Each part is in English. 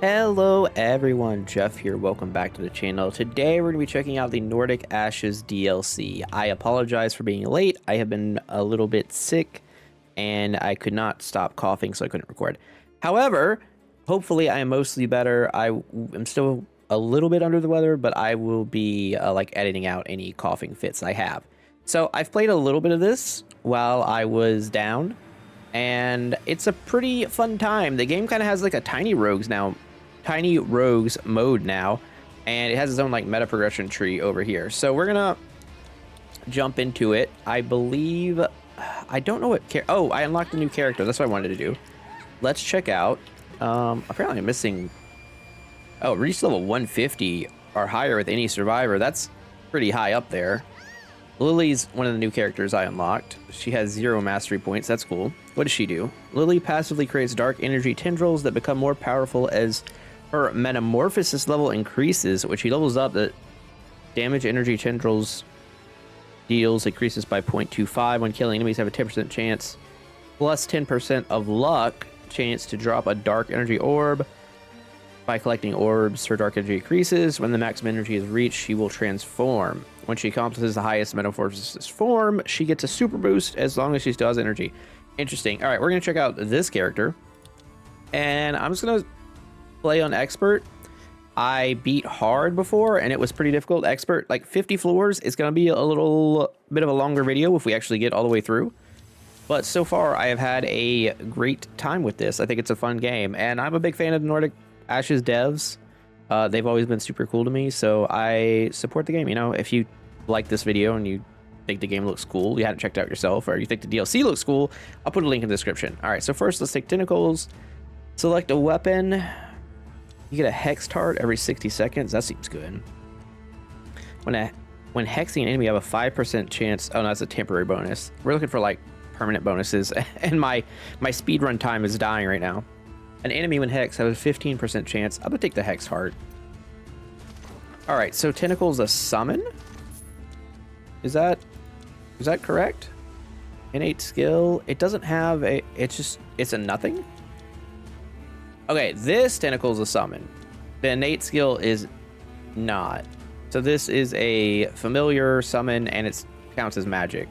Hello everyone, Jeff here, welcome back to the channel. Today we're going to be checking out the Nordic Ashes DLC. I apologize for being late, I have been a little bit sick and I could not stop coughing so I couldn't record. However, hopefully I am mostly better. I am still a little bit under the weather, but I will be like editing out any coughing fits I have. So I've played a little bit of this while I was down and it's a pretty fun time. The game kind of has like a tiny rogues mode now, and it has its own like meta progression tree over here. So we're gonna jump into it. I believe I don't know what oh, I unlocked a new character. That's what I wanted to do. Let's check out. Apparently I'm missing. Oh, reach level 150 or higher with any survivor. That's pretty high up there. Lily's one of the new characters I unlocked. She has 0 mastery points. That's cool. What does she do? Lily passively creates dark energy tendrils that become more powerful as her metamorphosis level increases, which she levels up. The damage energy tendrils deals increases by 0.25 when killing enemies. Have a 10% chance plus 10% of luck chance to drop a dark energy orb. By collecting orbs, her dark energy increases. When the maximum energy is reached, she will transform. When she accomplishes the highest metamorphosis form, she gets a super boost as long as she still has energy. Interesting. All right, we're going to check out this character. And I'm just going to play on expert. I beat hard before, and it was pretty difficult. Expert, like 50 floors. It's going to be a little bit of a longer video if we actually get all the way through. But so far, I have had a great time with this. I think it's a fun game. And I'm a big fan of the Nordic Ashes devs. They've always been super cool to me, so I support the game. You know, if you like this video and you think the game looks cool, you hadn't checked out yourself, or you think the DLC looks cool, I'll put a link in the description. All right, so first let's take Tentacles. Select a weapon. You get a hex tart every 60 seconds. That seems good. When hexing an enemy, you have a 5% chance. Oh no, that's a temporary bonus. We're looking for like permanent bonuses, and my speedrun time is dying right now. An enemy when hexed has a 15% chance. I'm gonna take the hex heart. All right, so Tentacles a summon. Is that correct? Innate skill. It doesn't have a. It's a nothing. Okay, this Tentacles a summon. The innate skill is not. So this is a familiar summon, and it counts as magic.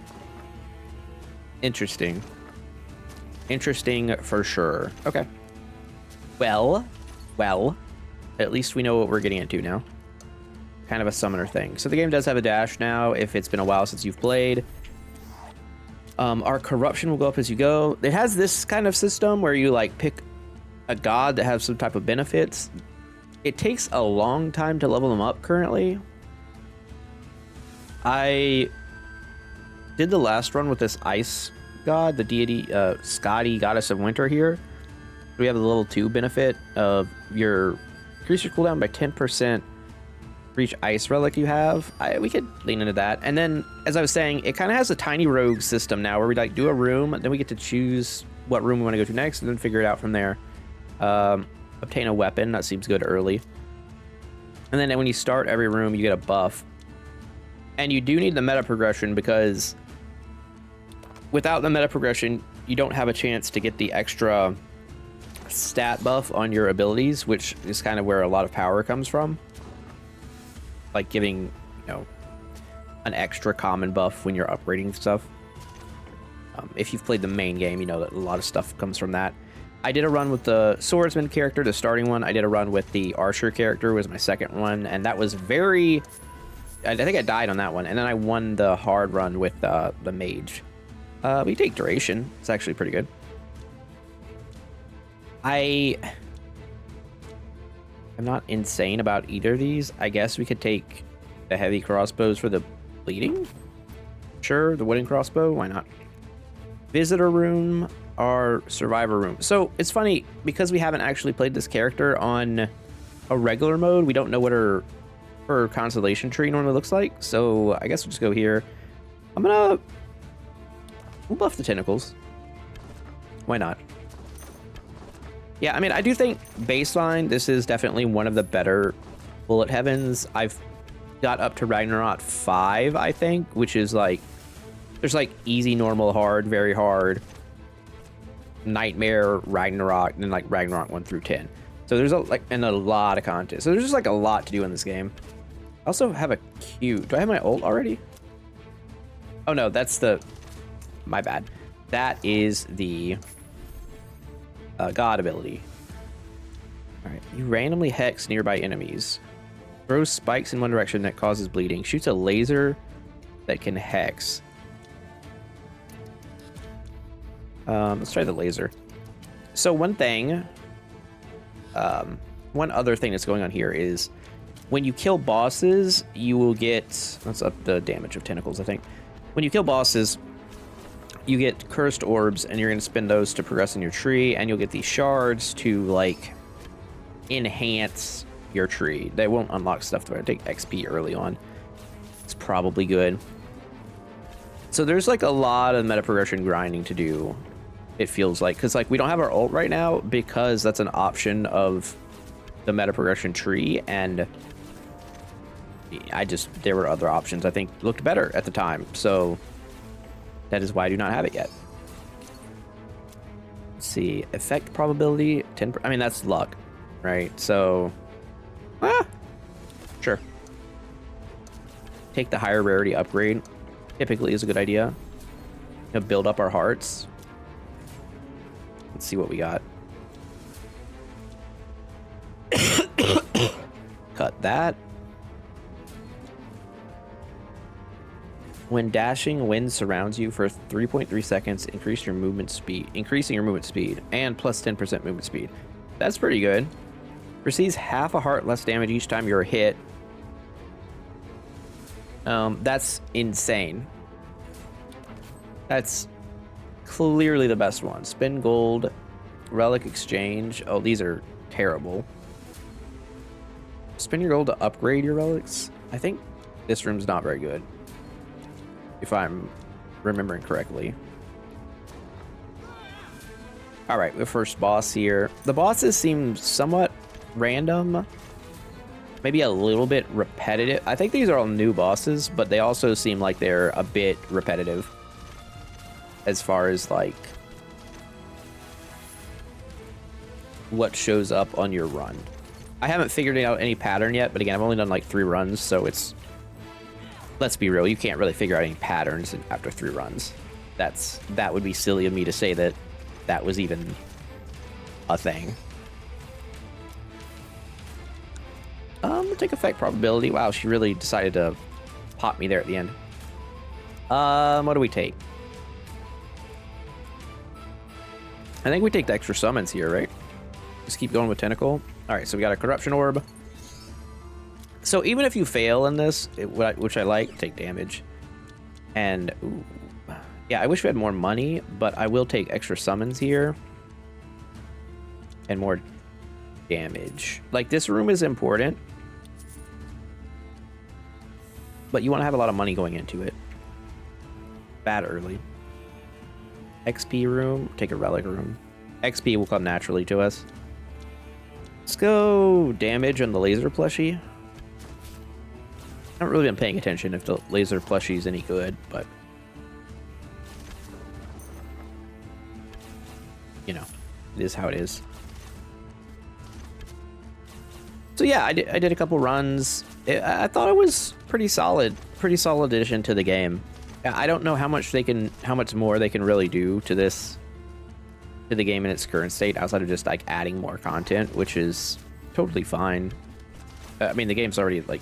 Interesting. Interesting for sure. Okay. Well, at least we know what we're getting into now. Kind of a summoner thing. So the game does have a dash now if it's been a while since you've played. Our corruption will go up as you go. It has this kind of system where you like pick a god that has some type of benefits. It takes a long time to level them up currently. I did the last run with this ice god, the deity, Scotty, goddess of winter here. We have the level 2 benefit of your increase your cooldown by 10% for each ice relic you have. We could lean into that. And then, as I was saying, it kind of has a tiny rogue system now where we like do a room, then we get to choose what room we want to go to next, and then figure it out from there. Obtain a weapon. That seems good early. And then when you start every room, you get a buff. And you do need the meta progression, because without the meta progression, you don't have a chance to get the extra stat buff on your abilities, which is kind of where a lot of power comes from, like giving, you know, an extra common buff when you're upgrading stuff. If you've played the main game, you know that a lot of stuff comes from that. I did a run with the swordsman character, the starting one. I did a run with the archer character, was my second one, and that was very, I think I died on that one, and then I won the hard run with the mage. We take duration. It's actually pretty good. I'm not insane about either of these. I guess we could take the heavy crossbows for the bleeding. Sure, the wooden crossbow, why not? Visitor room or survivor room. So it's funny, because we haven't actually played this character on a regular mode, we don't know what her constellation tree normally looks like. So I guess we'll just go here. We'll buff the tentacles. Why not? Yeah, I mean, I do think baseline, this is definitely one of the better bullet heavens. I've got up to Ragnarok 5, I think, which is like, there's like easy, normal, hard, very hard, Nightmare, Ragnarok, and then like Ragnarok 1 through 10. So So there's a lot of content. So there's just like a lot to do in this game. I also have a Q. Do I have my ult already? Oh no, that's the... My bad. That is the God ability. Alright, you randomly hex nearby enemies. Throws spikes in one direction that causes bleeding. Shoots a laser that can hex. Let's try the laser. So one other thing that's going on here is when you kill bosses, you will get... Let's up the damage of tentacles, I think. When you kill bosses, you get cursed orbs, and you're going to spend those to progress in your tree, and you'll get these shards to, like, enhance your tree. They won't unlock stuff to take XP early on. It's probably good. So there's, like, a lot of meta progression grinding to do, it feels like. Because, like, we don't have our ult right now because that's an option of the meta progression tree, and there were other options I think looked better at the time. So that is why I do not have it yet. Let's see. Effect probability, 10%. I mean, that's luck, right? So, sure. Take the higher rarity upgrade. Typically is a good idea. Build up our hearts. Let's see what we got. Cut that. When dashing, wind surrounds you for 3.3 seconds, increasing your movement speed, and plus 10% movement speed. That's pretty good. Receives half a heart less damage each time you're hit. That's insane. That's clearly the best one. Spin gold, relic exchange. Oh, these are terrible. Spend your gold to upgrade your relics. I think this room's not very good, if I'm remembering correctly. All right, the first boss here. The bosses seem somewhat random, maybe a little bit repetitive. I think these are all new bosses, but they also seem like they're a bit repetitive as far as like what shows up on your run. I haven't figured out any pattern yet, but again, I've only done like 3 runs, so it's... Let's be real, you can't really figure out any patterns after 3 runs. That would be silly of me to say that was even a thing. Take effect probability. Wow, she really decided to pop me there at the end. What do we take? I think we take the extra summons here, right? Just keep going with Tentacle. Alright, so we got a Corruption Orb. So even if you fail in this, which I like, take damage. And, ooh, yeah, I wish we had more money, but I will take extra summons here. And more damage. Like, this room is important, but you want to have a lot of money going into it. Bad early. XP room, take a relic room. XP will come naturally to us. Let's go damage on the laser plushie. I haven't really been paying attention if the laser plushie is any good, but you know, it is how it is. So yeah, I did a couple runs. I thought it was pretty solid addition to the game. I don't know how much more they can really do to the game in its current state outside of just like adding more content, which is totally fine. I mean, the game's already like,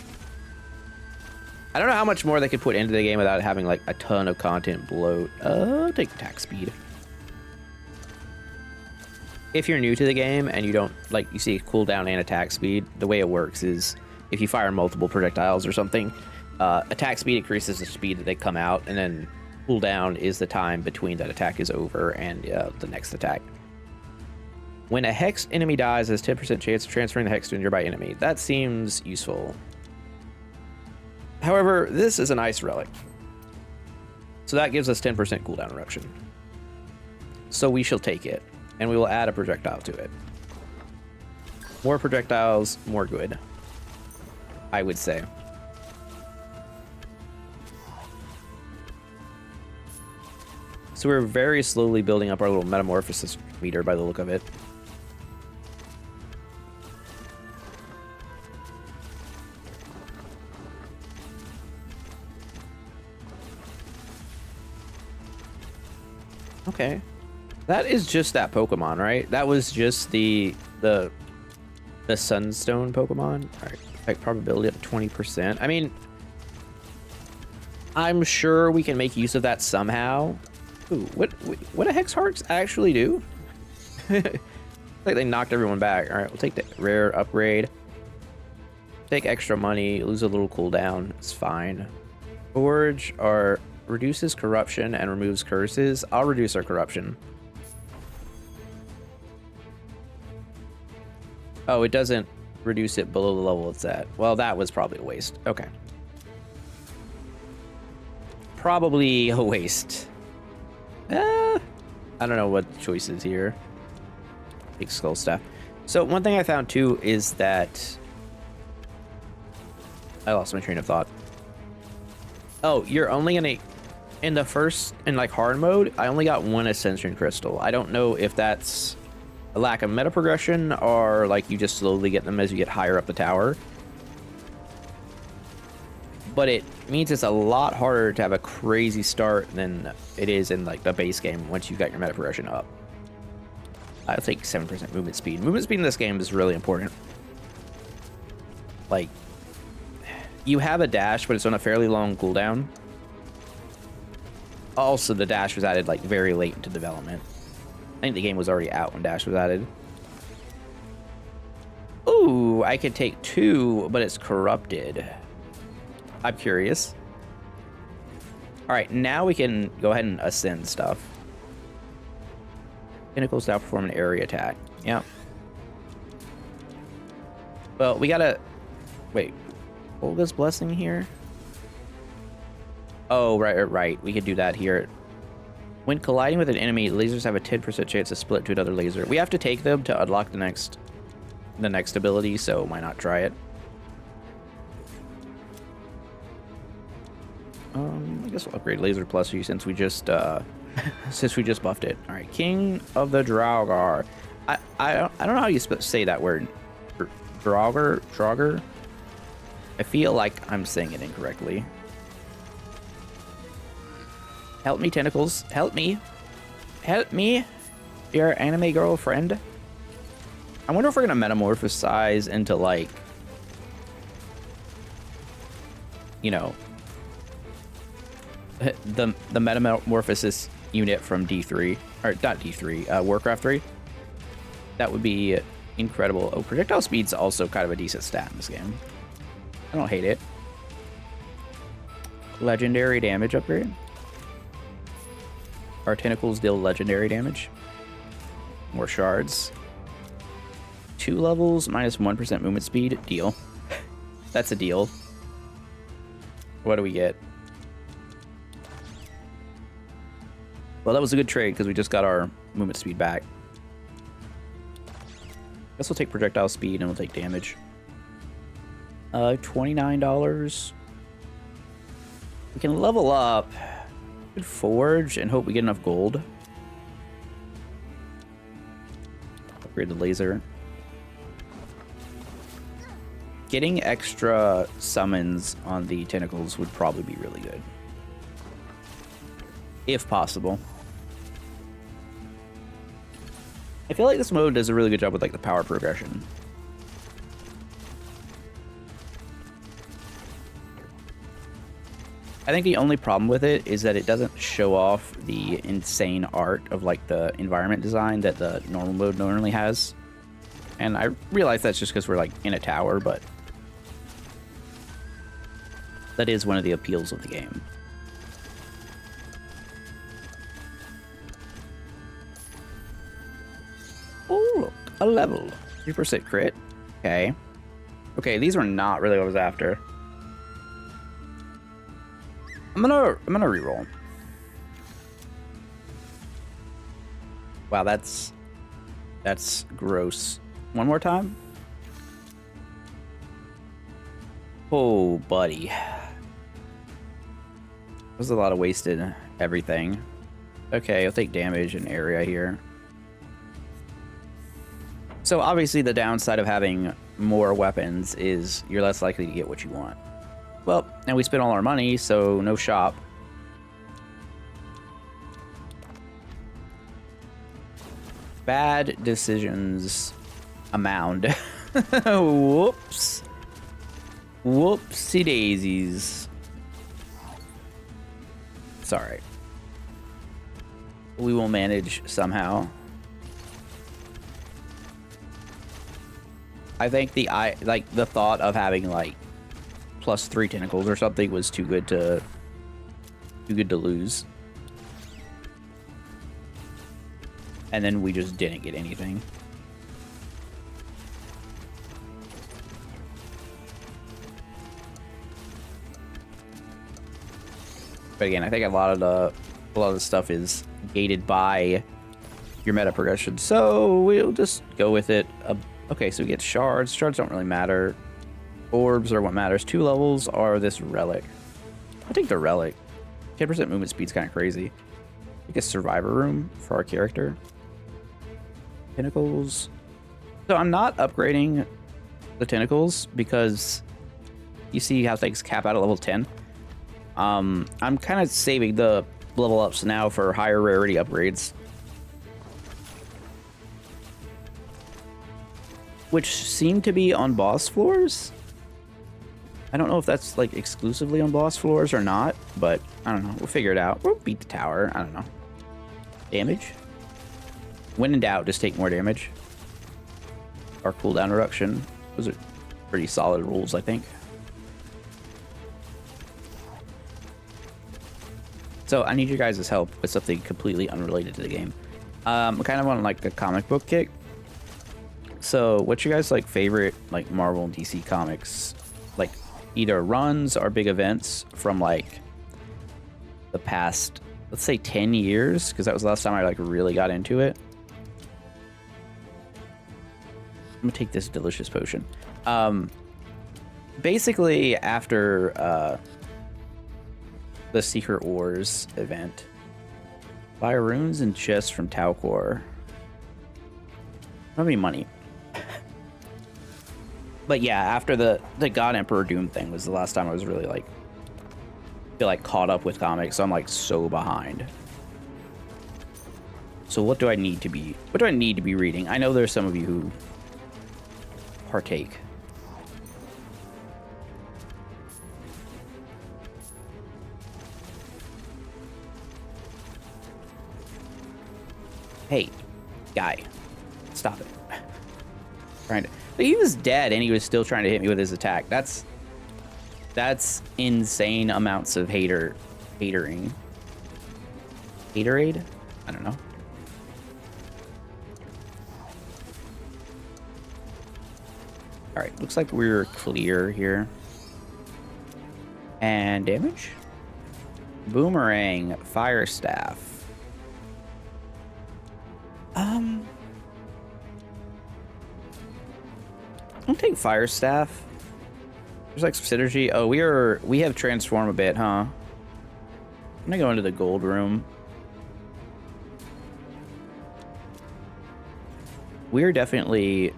I don't know how much more they could put into the game without having like a ton of content bloat. Take attack speed. If you're new to the game and you don't like, you see cooldown and attack speed, the way it works is if you fire multiple projectiles or something, attack speed increases the speed that they come out, and then cooldown is the time between that attack is over and the next attack. When a hexed enemy dies, there's 10% chance of transferring the hex to a nearby enemy. That seems useful. However, this is an ice relic, so that gives us 10% cooldown reduction. So we shall take it, and we will add a projectile to it. More projectiles, more good, I would say. So we're very slowly building up our little metamorphosis meter by the look of it. Okay. That is just that Pokemon, right? That was just the Sunstone Pokemon. All right. Effect probability up to 20%. I mean, I'm sure we can make use of that somehow. Ooh, what do Hex Hearts actually do? Like they knocked everyone back. All right, we'll take the rare upgrade. Take extra money, lose a little cooldown. It's fine. Forge reduces corruption and removes curses. I'll reduce our corruption. Oh, it doesn't reduce it below the level it's at. Well, that was probably a waste. Okay. Probably a waste. I don't know what the choice is here. Take Skull Staff. So one thing I found too is that I lost my train of thought. Oh, you're only gonna in like hard mode, I only got one Ascension Crystal. I don't know if that's a lack of meta progression or like you just slowly get them as you get higher up the tower. But it means it's a lot harder to have a crazy start than it is in like the base game once you've got your meta progression up. I'll take 7% movement speed. Movement speed in this game is really important. Like, you have a dash, but it's on a fairly long cooldown. Also, the dash was added like very late into development. I think the game was already out when dash was added. Ooh, I could take 2, but it's corrupted. I'm curious. All right, now we can go ahead and ascend stuff. Tentacles now perform an area attack. Yeah. Well, we gotta... Wait. Olga's Blessing here? Oh, right. We could do that here. When colliding with an enemy, lasers have a 10% chance to split to another laser. We have to take them to unlock the next ability, so why not try it? I guess we'll upgrade Laser Plus you since we just buffed it. All right, King of the Draugr. I don't know how you say that word. Draugr. I feel like I'm saying it incorrectly. Help me, Tentacles. Help me. Help me, your anime girlfriend. I wonder if we're gonna metamorphosize into like, you know, the metamorphosis unit from D3 or not D3, Warcraft 3. That would be incredible. Oh, projectile speed's also kind of a decent stat in this game. I don't hate it. Legendary damage upgrade. Our tentacles deal legendary damage. More shards. 2 levels, minus 1% movement speed. Deal. That's a deal. What do we get? Well, that was a good trade because we just got our movement speed back. Guess we'll take projectile speed and we'll take damage. $29. We can level up. Could forge and hope we get enough gold. Upgrade the laser. Getting extra summons on the tentacles would probably be really good. If possible. I feel like this mode does a really good job with like the power progression. I think the only problem with it is that it doesn't show off the insane art of like the environment design that the normal mode normally has. And I realize that's just because we're like in a tower, but that is one of the appeals of the game. Oh, look, a level. 3% crit. Okay. Okay, these were not really what I was after. I'm gonna reroll. Wow, that's gross. One more time. Oh, buddy. That was a lot of wasted everything. Okay, I'll take damage and area here. So obviously the downside of having more weapons is you're less likely to get what you want. Well, and we spent all our money, so no shop. Bad decisions abound. Whoops. Whoopsie daisies. Sorry. We will manage somehow. I think the thought of having like +3 tentacles or something was too good to lose. And then we just didn't get anything. But again, I think a lot of the stuff is gated by your meta progression, so we'll just go with it. Okay, so we get shards. Shards don't really matter. Orbs are what matters. 2 levels are this relic. I'll take the relic. 10% movement speed's kind of crazy. Take a survivor room for our character. Tentacles. So I'm not upgrading the tentacles because you see how things cap out at level 10. I'm kind of saving the level ups now for higher rarity upgrades, which seem to be on boss floors. I don't know if that's like exclusively on boss floors or not, but I don't know. We'll figure it out. We'll beat the tower. I don't know. Damage. When in doubt, just take more damage. Our cooldown reduction. Those are pretty solid rules, I think. So I need your guys' help with something completely unrelated to the game. I'm kind of on like a comic book kick. So what's your guys' like favorite like Marvel and DC comics? Like either runs or big events from like the past, let's say 10 years, because that was the last time I like really got into it. I'm gonna take this delicious potion. Basically after the Secret Wars event, buy runes and chests from Talcor. I don't have any money. But yeah, after the God Emperor Doom thing was the last time I was really like feel like caught up with comics. So I'm like so behind. So what do I need to be reading? I know there's some of you who partake. Hey, guy, stop it. Trying to. He was dead and he was still trying to hit me with his attack. That's insane amounts of hatering. Haterade? I don't know. Alright, looks like we're clear here. And damage? Boomerang, fire staff. I'll take fire staff. There's like some synergy. Oh, we have transform a bit, huh? I'm gonna go into the gold room. We're definitely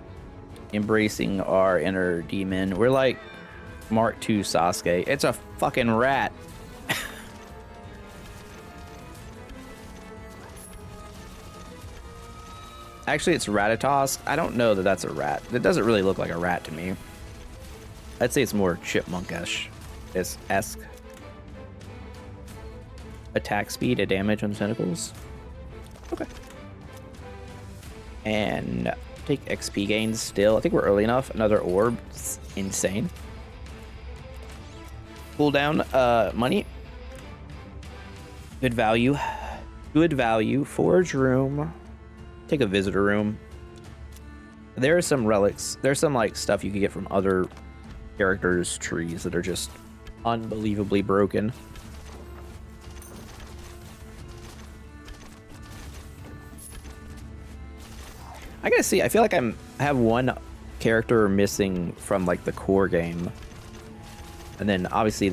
embracing our inner demon. We're like Mark II Sasuke. It's a fucking rat. Actually, it's Ratatosk. I don't know that that's a rat. It doesn't really look like a rat to me. I'd say it's more chipmunk-esque. Attack speed and damage on the tentacles. Okay. And take XP gains still. I think we're early enough. Another orb. It's insane. Cooldown money. Good value. Good value. Forge room. Take a visitor room. There are some relics. There's some like stuff you can get from other characters' trees that are just unbelievably broken. I gotta see. I feel like I have one character missing from like the core game, and then obviously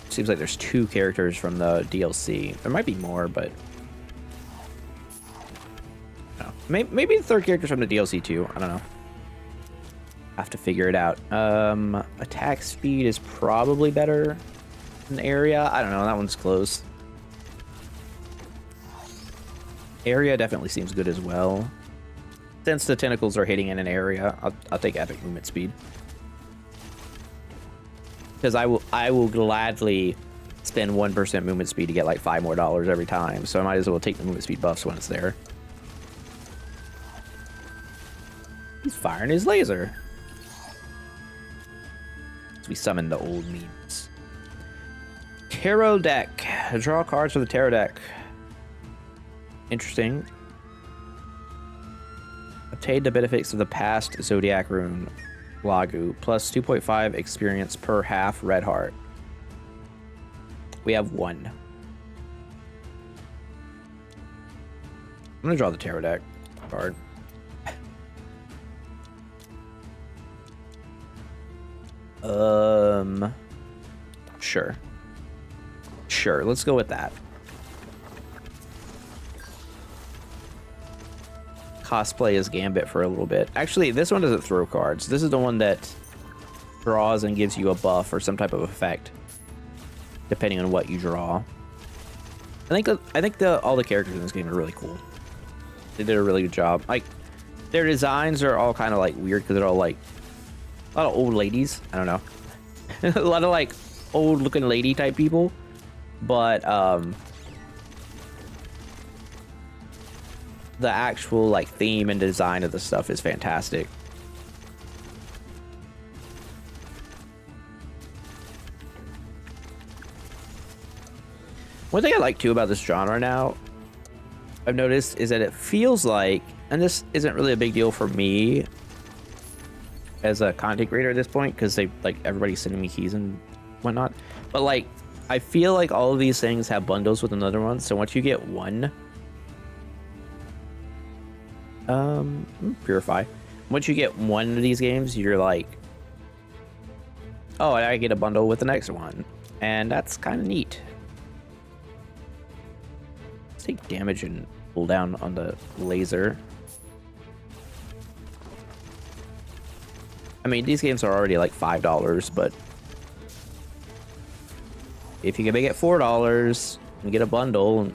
seems like there's 2 characters from the DLC. There might be more, but. Maybe the 3rd character's from the DLC too. I don't know. Have to figure it out. Attack speed is probably better than area. I don't know. That one's close. Area definitely seems good as well. Since the tentacles are hitting in an area, I'll take epic movement speed. Because I will gladly spend 1% movement speed to get like $5 more every time. So I might as well take the movement speed buffs when it's there. He's firing his laser. So we summon the old memes. Tarot deck. Draw cards for the tarot deck. Interesting. Obtain the benefits of the past Zodiac rune. Lagu. Plus 2.5 experience per half red heart. We have 1. I'm gonna draw the tarot deck card. Sure. Sure, let's go with that. Cosplay as Gambit for a little bit. Actually, this one doesn't throw cards. This is the one that draws and gives you a buff or some type of effect, depending on what you draw. I think all the characters in this game are really cool. They did a really good job. Like, their designs are all kind of like weird because they're all like a lot of old ladies. I don't know. A lot of like old looking lady type people. But the actual like theme and design of the stuff is fantastic. One thing I like too about this genre now, I've noticed, is that it feels like, and this isn't really a big deal for me as a content creator at this point, because they like everybody's sending me keys and whatnot, but like I feel like all of these things have bundles with another one, so once you get one, Purify, once you get one of these games, you're like, oh, I get a bundle with the next one, and that's kind of neat. Let's take damage and pull down on the laser. I mean, these games are already like $5, but if you can make it $4 and get a bundle,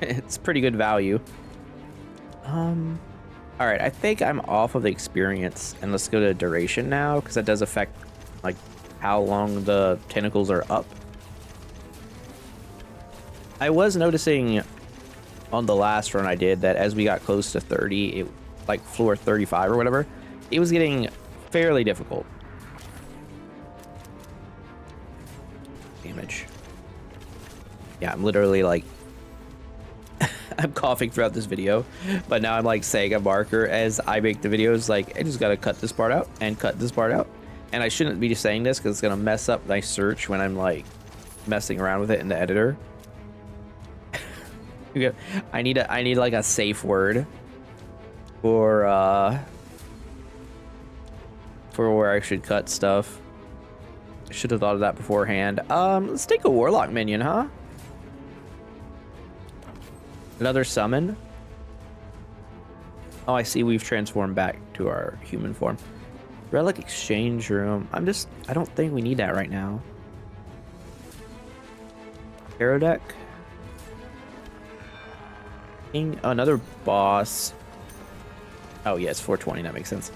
it's pretty good value. All right, I think I'm off of the experience, and let's go to duration now, because that does affect like how long the tentacles are up. I was noticing on the last run I did that as we got close to 30, it like floor 35 or whatever, it was getting fairly difficult. Damage. Yeah, I'm literally like I'm coughing throughout this video, but now I'm like saying a marker as I make the videos, like I just gotta cut this part out and cut this part out. And I shouldn't be just saying this because it's gonna mess up my search when I'm like messing around with it in the editor. I need like a safe word for where I should cut stuff. I should have thought of that beforehand. Let's take a warlock minion, huh? Another summon. Oh, I see we've transformed back to our human form. Relic exchange room. I don't think we need that right now. Tarot deck. Oh, another boss. Oh, yes, 420. That makes sense.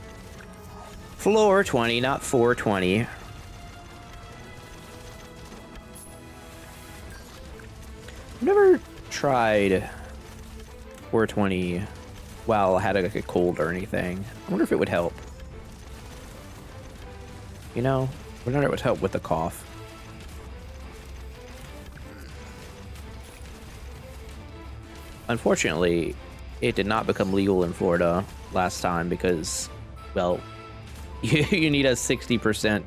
Floor 20, not 420. I've never tried 420 while I had like a cold or anything. I wonder if it would help. You know, I wonder if it would help with the cough. Unfortunately, it did not become legal in Florida last time because, well, you need a 60%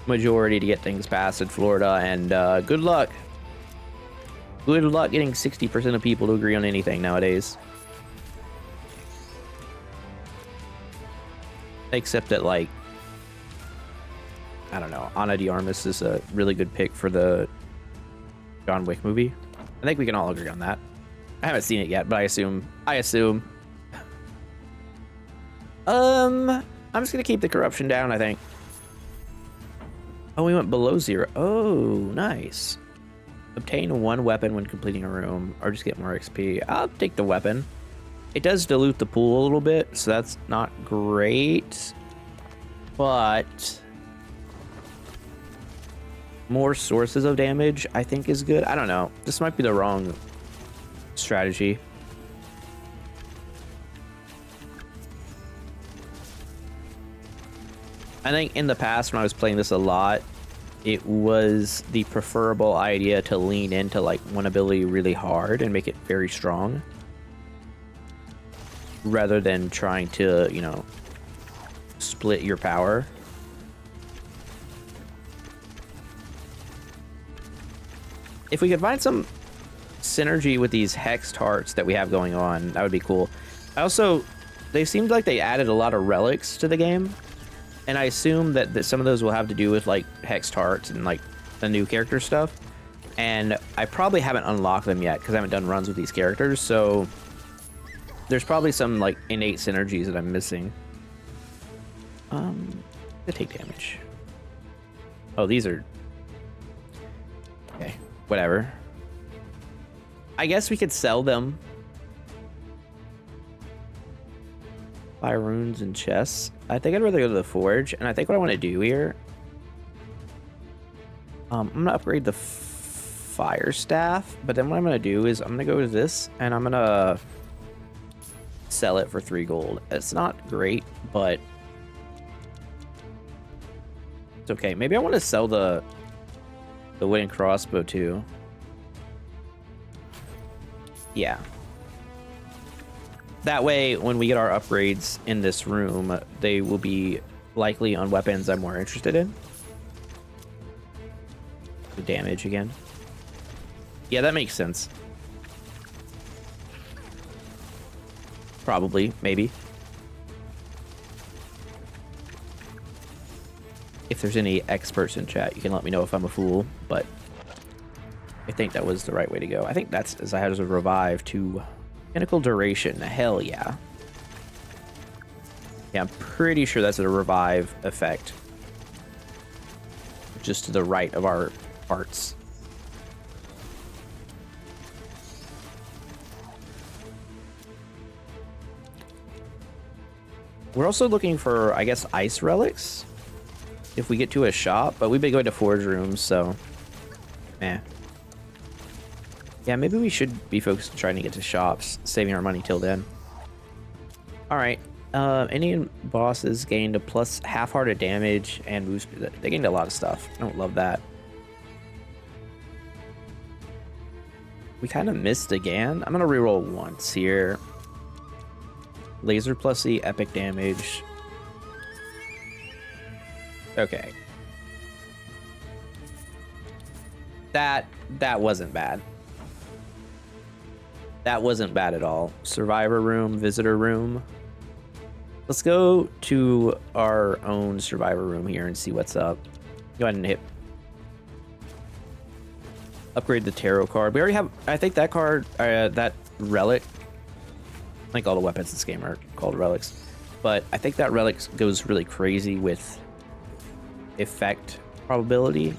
majority to get things passed in Florida, and good luck. Good luck getting 60% of people to agree on anything nowadays. Except that, like, I don't know, Ana de Armas is a really good pick for the John Wick movie. I think we can all agree on that. I haven't seen it yet, but I assume. I'm just gonna keep the corruption down, I think. Oh, we went below 0. Oh, nice. Obtain one weapon when completing a room, or just get more XP. I'll take the weapon. It does dilute the pool a little bit, so that's not great. But more sources of damage, I think, is good. I don't know. This might be the wrong strategy. I think in the past, when I was playing this a lot, it was the preferable idea to lean into like one ability really hard and make it very strong, rather than trying to, you know, split your power. If we could find some synergy with these hexed hearts that we have going on, that would be cool. They seemed like they added a lot of relics to the game, and I assume that some of those will have to do with like hexed hearts and like the new character stuff. And I probably haven't unlocked them yet because I haven't done runs with these characters, so there's probably some like innate synergies that I'm missing. They take damage. Oh, these are okay. Whatever. I guess we could sell them. Buy runes and chests. I think I'd rather go to the forge, and I think what I want to do here, I'm gonna upgrade the fire staff, but then what I'm gonna do is I'm gonna go to this and I'm gonna sell it for 3 gold. It's not great, but it's okay. Maybe I want to sell the wooden crossbow too. Yeah. That way, when we get our upgrades in this room, they will be likely on weapons I'm more interested in. The damage again. Yeah, that makes sense. Probably, maybe. If there's any experts in chat, you can let me know if I'm a fool, but I think that was the right way to go. I think that's as I had as a revive to pinnacle duration. Hell yeah. Yeah, I'm pretty sure that's a revive effect. Just to the right of our hearts. We're also looking for, I guess, ice relics if we get to a shop, but we've been going to forge rooms, so eh. Yeah, maybe we should be focused on trying to get to shops, saving our money till then. Alright, Indian bosses gained a plus half-hearted damage and boost. They gained a lot of stuff. I don't love that. We kind of missed again. I'm gonna reroll once here. Laser plus the epic damage. Okay. That wasn't bad. That wasn't bad at all. Survivor room, visitor room. Let's go to our own survivor room here and see what's up. Go ahead and hit. Upgrade the tarot card. We already have, I think that card, that relic. I think all the weapons in this game are called relics. But I think that relic goes really crazy with effect probability, if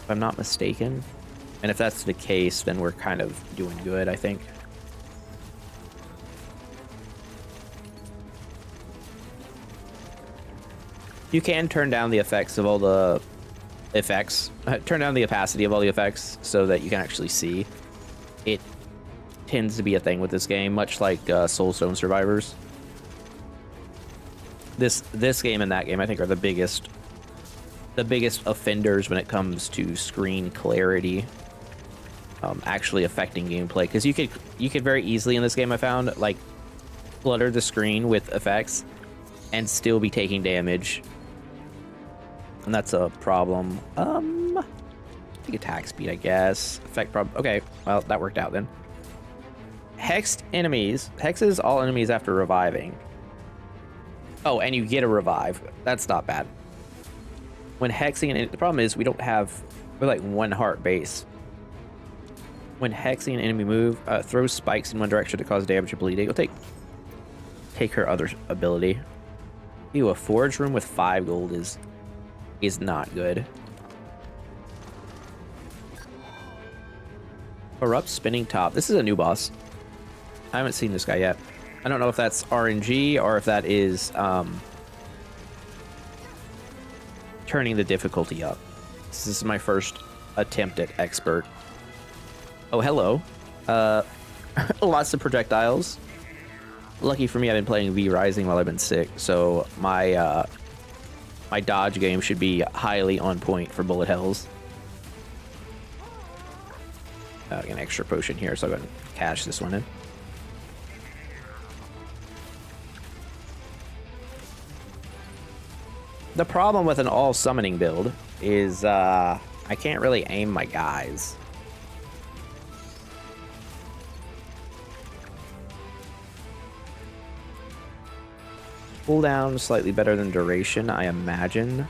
I'm not mistaken. And if that's the case, then we're kind of doing good, I think. You can turn down the effects of all the effects. Turn down the opacity of all the effects so that you can actually see. It tends to be a thing with this game, much like Soulstone Survivors. This game and that game, I think, are the biggest offenders when it comes to screen clarity. Actually affecting gameplay, because you could very easily in this game, I found, like, clutter the screen with effects and still be taking damage, and that's a problem. I think attack speed, I guess. Effect okay, well, that worked out then. Hexed enemies. Hexes all enemies after reviving. Oh, and you get a revive. That's not bad. When hexing, and the problem is we're like 1 heart base. When hexing an enemy move, throw spikes in one direction to cause damage or bleeding. You'll take her other ability. Ew, a forge room with 5 gold is not good. Corrupt spinning top. This is a new boss. I haven't seen this guy yet. I don't know if that's RNG or if that is turning the difficulty up. This is my first attempt at expert. Oh, hello. Lots of projectiles. Lucky for me, I've been playing V Rising while I've been sick, so my my dodge game should be highly on point for bullet hells. I got an extra potion here, so I'll go ahead and cash this one in. The problem with an all summoning build is I can't really aim my guys. Cooldown slightly better than duration, I imagine.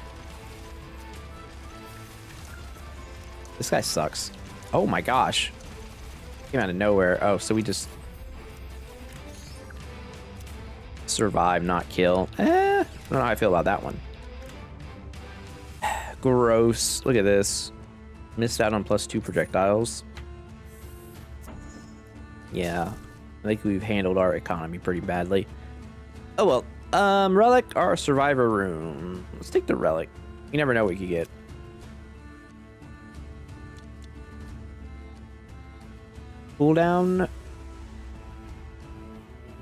This guy sucks. Oh my gosh. Came out of nowhere. Oh, so we just survive, not kill. I don't know how I feel about that one. Gross. Look at this. Missed out on +2 projectiles. Yeah. I think we've handled our economy pretty badly. Oh well. Relic or survivor room. Let's take the relic. You never know what you could get. Cooldown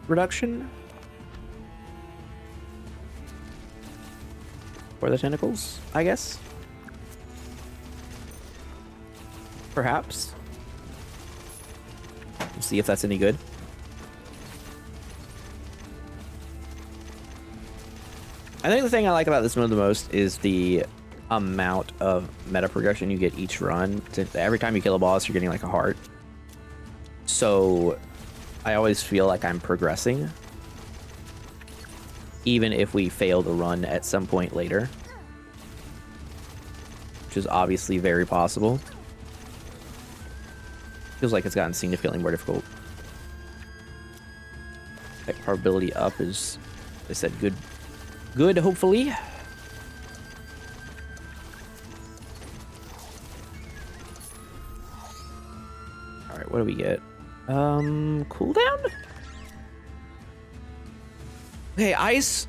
reduction for the tentacles, I guess. Perhaps. We'll see if that's any good. I think the thing I like about this mode the most is the amount of meta progression you get each run. Every time you kill a boss, you're getting like a heart. So I always feel like I'm progressing, even if we fail the run at some point later, which is obviously very possible. Feels like it's gotten significantly more difficult. Probability up is, I said, good. Good, hopefully. All right, what do we get? Cooldown? Okay, ice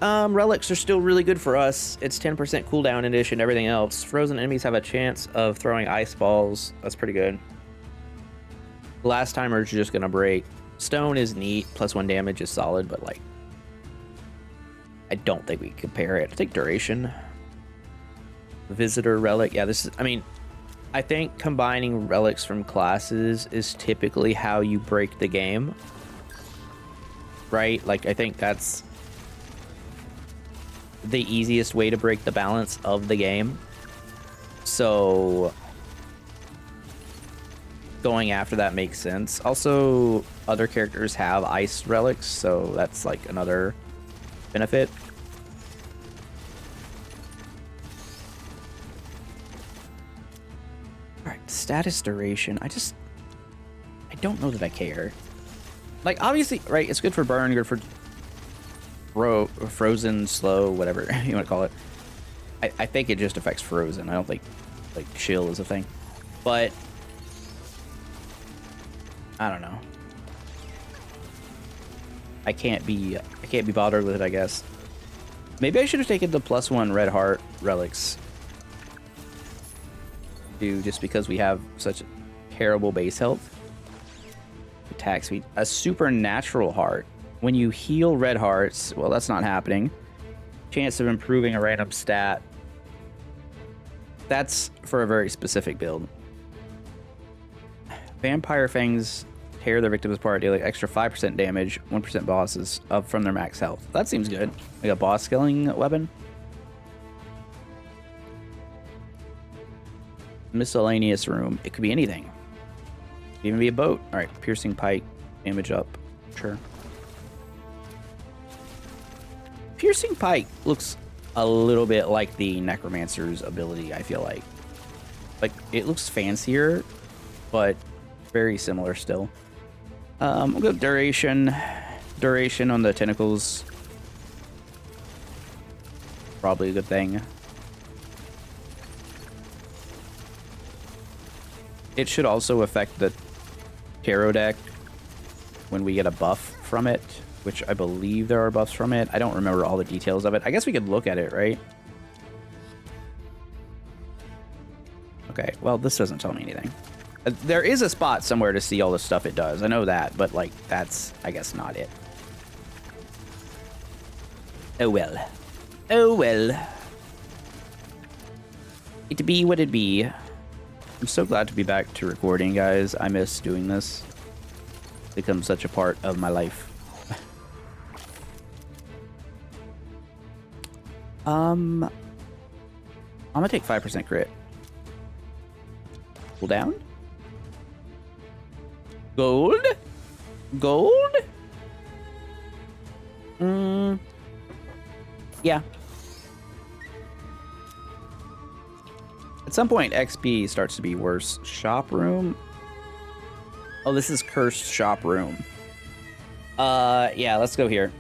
relics are still really good for us. It's 10% cooldown in addition to everything else. Frozen enemies have a chance of throwing ice balls. That's pretty good. Last timers are just gonna break. Stone is neat. +1 damage is solid, but like, I don't think we can compare it. I think duration. Visitor relic. Yeah, this is, I mean, I think combining relics from classes is typically how you break the game. Right? Like, I think that's the easiest way to break the balance of the game. So going after that makes sense. Also, other characters have ice relics, so that's like another benefit. All right, status duration. I don't know that I care. Like, obviously, right, it's good for burn, good for frozen, slow, whatever you want to call it. I think it just affects frozen. I don't think like chill is a thing. But I don't know. I can't be bothered with it, I guess. Maybe I should have taken the +1 red heart relics. Just because we have such terrible base health. Attack speed. A supernatural heart. When you heal red hearts, well, that's not happening. Chance of improving a random stat. That's for a very specific build. Vampire fangs tear their victims apart, dealing extra 5% damage, 1% bosses up from their max health. That seems good. Like a boss skilling weapon. Miscellaneous room. It could be anything. It could even be a boat. All right, piercing pike, damage up. Sure. Piercing pike looks a little bit like the necromancer's ability, I feel like. Like, it looks fancier, but very similar still. We'll go duration. Duration on the tentacles. Probably a good thing. It should also affect the tarot deck. when we get a buff from it, which I believe there are buffs from it. I don't remember all the details of it. I guess we could look at it, right? Okay, well, this doesn't tell me anything. There is a spot somewhere to see all the stuff it does. I know that, but, like, that's, I guess, not it. Oh, well. Oh, well. It be what it be. I'm so glad to be back to recording, guys. I miss doing this. It's become such a part of my life. I'm gonna take 5% crit. Cool down. Gold? Gold? Yeah. At some point, XP starts to be worse. Shop room? Oh, this is cursed shop room. Yeah, let's go here.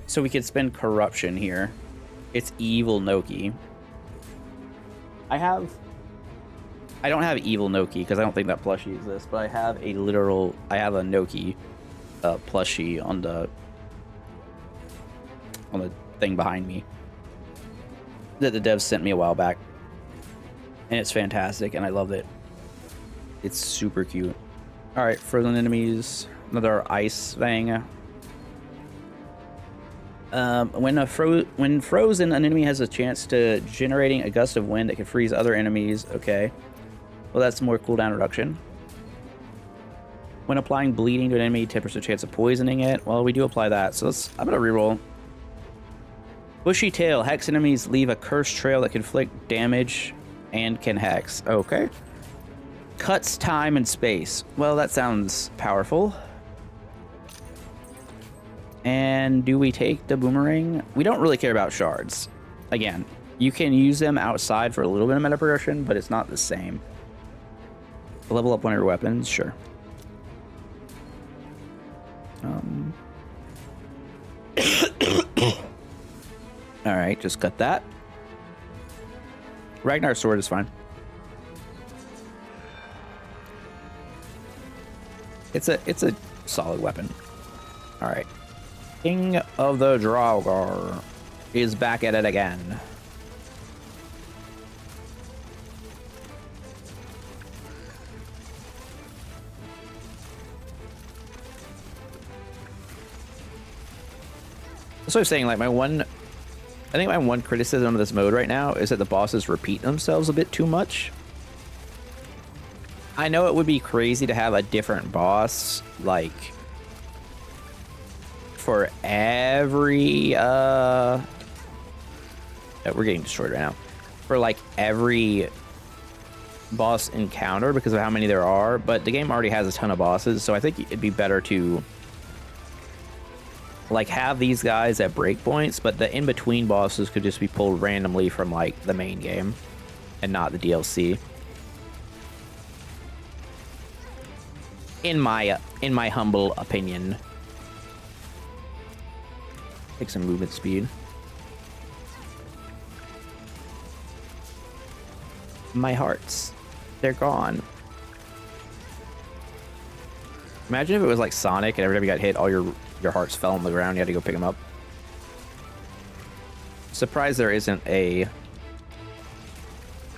So we could spend corruption here. It's evil Noki. I don't have evil Noki because I don't think that plushie exists, but I have a Noki plushie on the thing behind me that the devs sent me a while back, and it's fantastic, and I love it. It's super cute. All right, frozen enemies, another ice thing. When frozen, an enemy has a chance to generating a gust of wind that can freeze other enemies. Okay, well, that's more cooldown reduction. When applying bleeding to an enemy, 10% chance of poisoning it. Well, we do apply that, so I'm gonna reroll. Bushy tail. Hex enemies leave a cursed trail that can inflict damage and can hex. Okay. Cuts time and space. Well, that sounds powerful. And do we take the boomerang? We don't really care about shards. Again, you can use them outside for a little bit of meta progression, but it's not the same. Level up one of your weapons, sure. All right, just cut that. Ragnar's sword is fine. It's a solid weapon. All right. King of the Draugr is back at it again. So I was saying, like, I think my one criticism of this mode right now is that the bosses repeat themselves a bit too much. I know it would be crazy to have a different boss, like, for every, we're getting destroyed right now. For, like, every boss encounter because of how many there are, but the game already has a ton of bosses, so I think it'd be better to like have these guys at breakpoints, but the in-between bosses could just be pulled randomly from like the main game and not the DLC. In my humble opinion. Take some movement speed. My hearts, they're gone. Imagine if it was like Sonic and every time you got hit, all your hearts fell on the ground. You had to go pick them up. Surprised there isn't a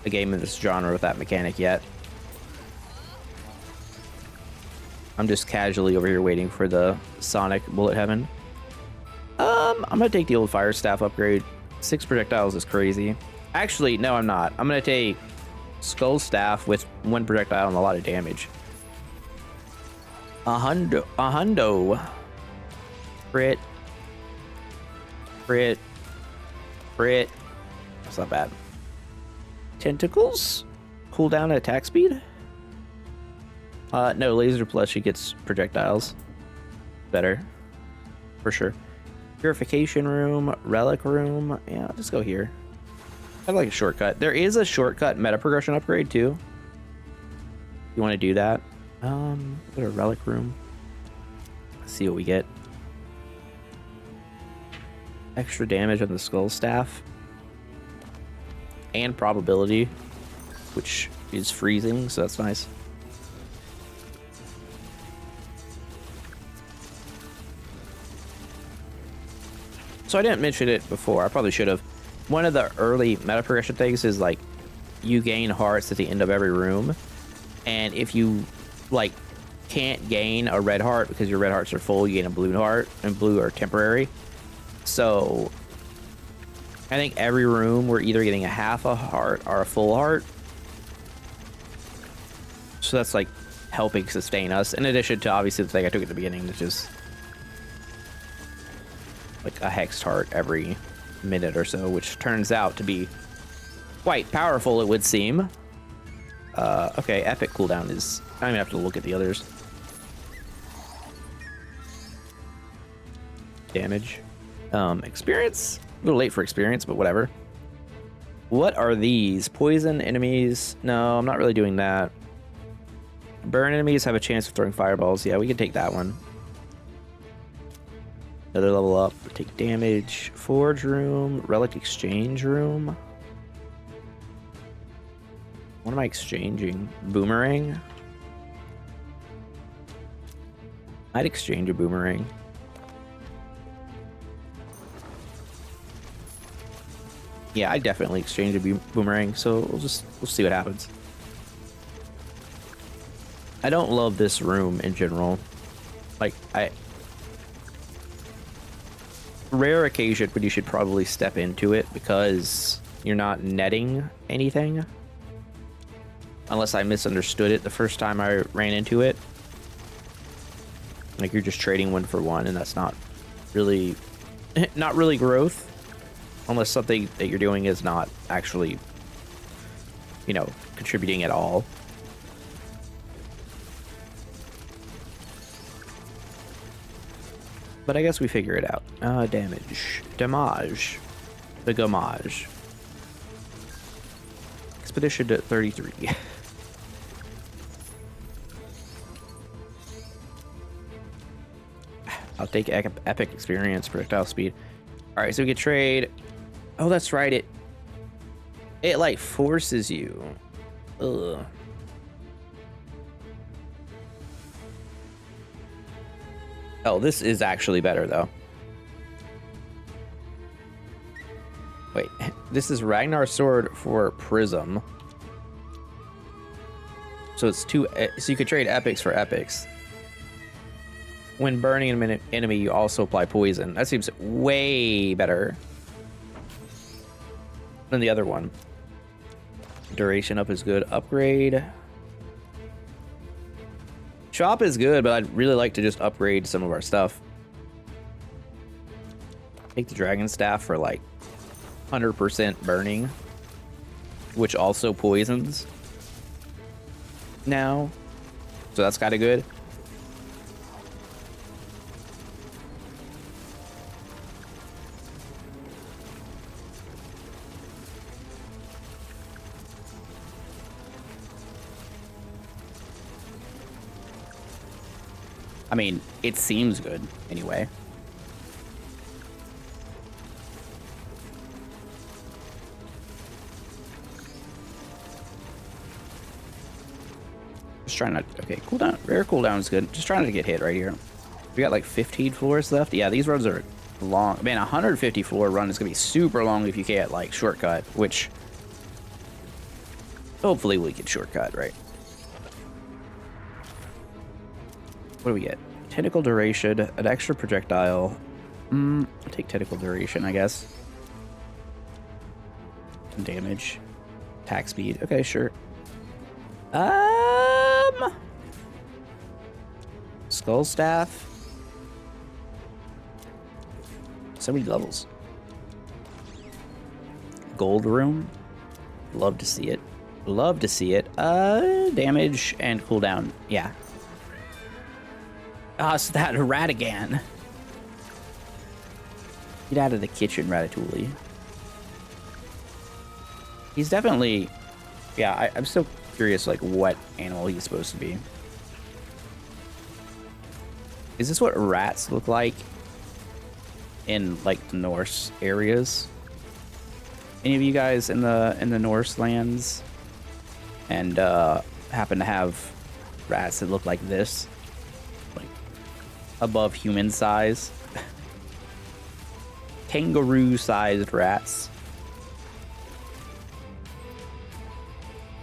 game in this genre with that mechanic yet. I'm just casually over here waiting for the Sonic Bullet Heaven. I'm gonna take the old Fire Staff upgrade. 6 projectiles is crazy. Actually, no, I'm not. I'm gonna take Skull Staff with 1 projectile and a lot of damage. A hundo. Crit. That's not bad. Tentacles? Cooldown attack speed? No, laser plus she gets projectiles. Better. For sure. Purification room, relic room. Yeah, I'll just go here. I like a shortcut. There is a shortcut meta progression upgrade too. You want to do that? Go to relic room. Let's see what we get. Extra damage on the skull staff. And probability, which is freezing, so that's nice. So I didn't mention it before. I probably should have. One of the early meta progression things is like you gain hearts at the end of every room, and if you like can't gain a red heart because your red hearts are full, you gain a blue heart, and blue are temporary. So I think every room we're either getting a half a heart or a full heart. So that's like helping sustain us, in addition to obviously the thing I took at the beginning, which is like a hexed heart every minute or so, which turns out to be quite powerful, it would seem. Okay, epic cooldown is... I don't even have to look at the others. Damage. Experience? A little late for experience, but whatever. What are these? Poison enemies? No, I'm not really doing that. Burn enemies have a chance of throwing fireballs. Yeah, we can take that one. Another level up. Take damage. Forge room. Relic exchange room. What am I exchanging? Boomerang? I'd exchange a boomerang. Yeah, I'd definitely exchange a boomerang, so we'll see what happens. I don't love this room in general. Like, rare occasion, but you should probably step into it because you're not netting anything. Unless I misunderstood it the first time I ran into it. Like, you're just trading one for one, and that's not really growth. Unless something that you're doing is not actually, you know, contributing at all. But I guess we figure it out. Damage. Damage. The gommage. Expedition to 33. I'll take epic experience, projectile speed. Alright, so we can trade... Oh, that's right, it like forces you. Ugh. Oh, this is actually better, though. Wait, this is Ragnar's sword for Prism. So it's two... So you could trade epics for epics. When burning an enemy, you also apply poison. That seems way better than the other one. Duration up is good. Upgrade. Chop is good, but I'd really like to just upgrade some of our stuff. Take the dragon staff for like 100% burning, which also poisons now. So that's kind of good. I mean, it seems good, anyway. Just trying to... Okay, cooldown. Rare cooldown is good. Just trying to get hit right here. We got like 15 floors left. Yeah, these runs are long. Man, 150 floor run is going to be super long if you can't, like, shortcut, which... Hopefully we can shortcut, right? What do we get? Tentacle duration, an extra projectile. I'll take tentacle duration, I guess. Damage. Attack speed. Okay, sure. Skull staff. So many levels. Gold room. Love to see it. Love to see it. Damage and cooldown. Yeah. So that Ratigan. Get out of the kitchen, Ratatouille. He's definitely... Yeah, I'm still curious, like, what animal he's supposed to be. Is this what rats look like in, like, the Norse areas? Any of you guys in the Norse lands and happen to have rats that look like this? Like, above human size? kangaroo-sized rats.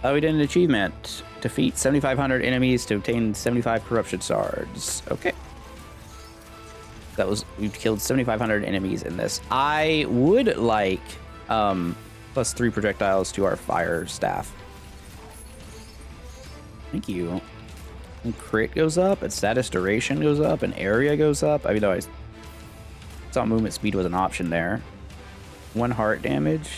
Oh, we did an achievement. Defeat 7,500 enemies to obtain 75 corruption shards. Okay. We've killed 7,500 enemies in this. I would like plus 3 projectiles to our fire staff. Thank you. And crit goes up, and status duration goes up, and area goes up. I mean, though I thought movement speed was an option there. 1 heart damage.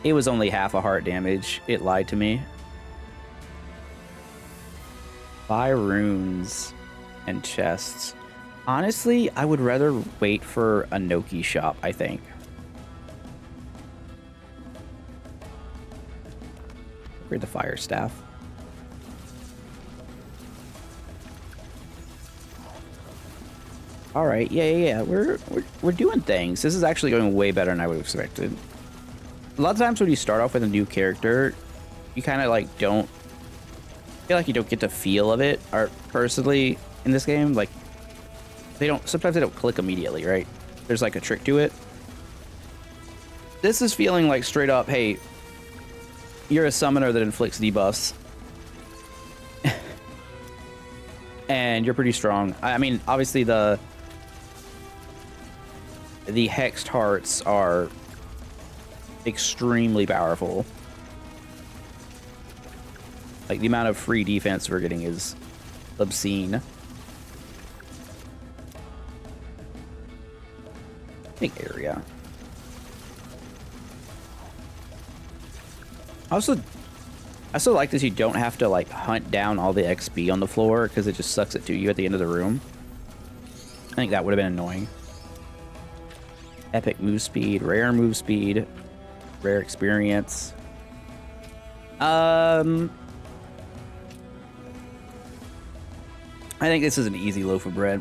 It was only half a heart damage. It lied to me. Buy runes and chests. Honestly, I would rather wait for a Noki shop, I think. Upgrade the fire staff. All right, yeah. We're doing things. This is actually going way better than I would have expected. A lot of times when you start off with a new character, you kind of like don't feel like you don't get the feel of it. Or personally, in this game, like sometimes they don't click immediately, right? There's like a trick to it. This is feeling like straight up, hey, you're a summoner that inflicts debuffs. And you're pretty strong. I mean, obviously the hexed hearts are extremely powerful. Like, the amount of free defense we're getting is obscene. I think area. I also like this. You don't have to like hunt down all the XP on the floor because it just sucks it to you at the end of the room. I think that would have been annoying. Epic move speed, rare move speed, rare experience. I think this is an easy loaf of bread.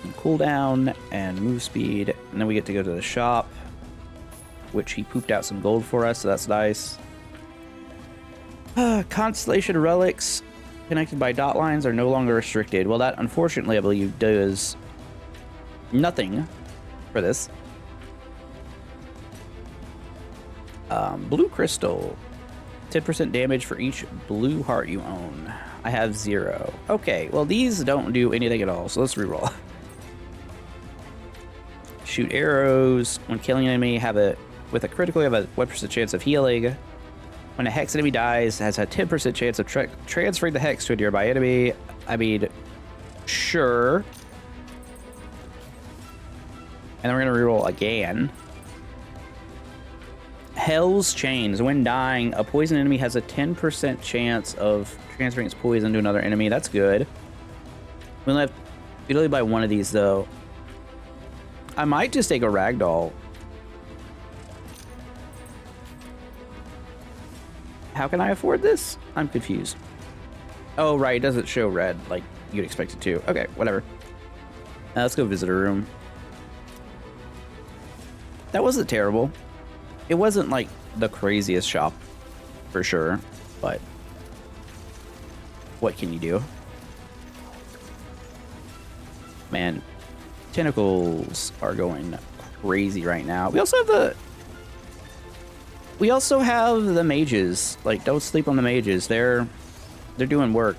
And cooldown and move speed, and then we get to go to the shop, which he pooped out some gold for us, so that's nice. Constellation relics connected by dot lines are no longer restricted. Well, that unfortunately, I believe, does nothing for this. Blue crystal. 10% damage for each blue heart you own. I have 0. Okay, well, these don't do anything at all, so let's reroll. Shoot arrows. When killing an enemy, with a critical, you have a 1% chance of healing. When a hex enemy dies, has a 10% chance of transferring the hex to a nearby enemy. I mean, sure. And then we're going to reroll again. Hell's Chains. When dying, a poison enemy has a 10% chance of transferring its poison to another enemy. That's good. We only buy one of these, though. I might just take a ragdoll. How can I afford this? I'm confused. Oh, right. It doesn't show red like you'd expect it to. Okay, whatever. Let's go visitor room. That wasn't terrible. It wasn't like the craziest shop, for sure, but what can you do? Man, Tentacles are going crazy right now. We also have the mages. Like, don't sleep on the mages. They're doing work.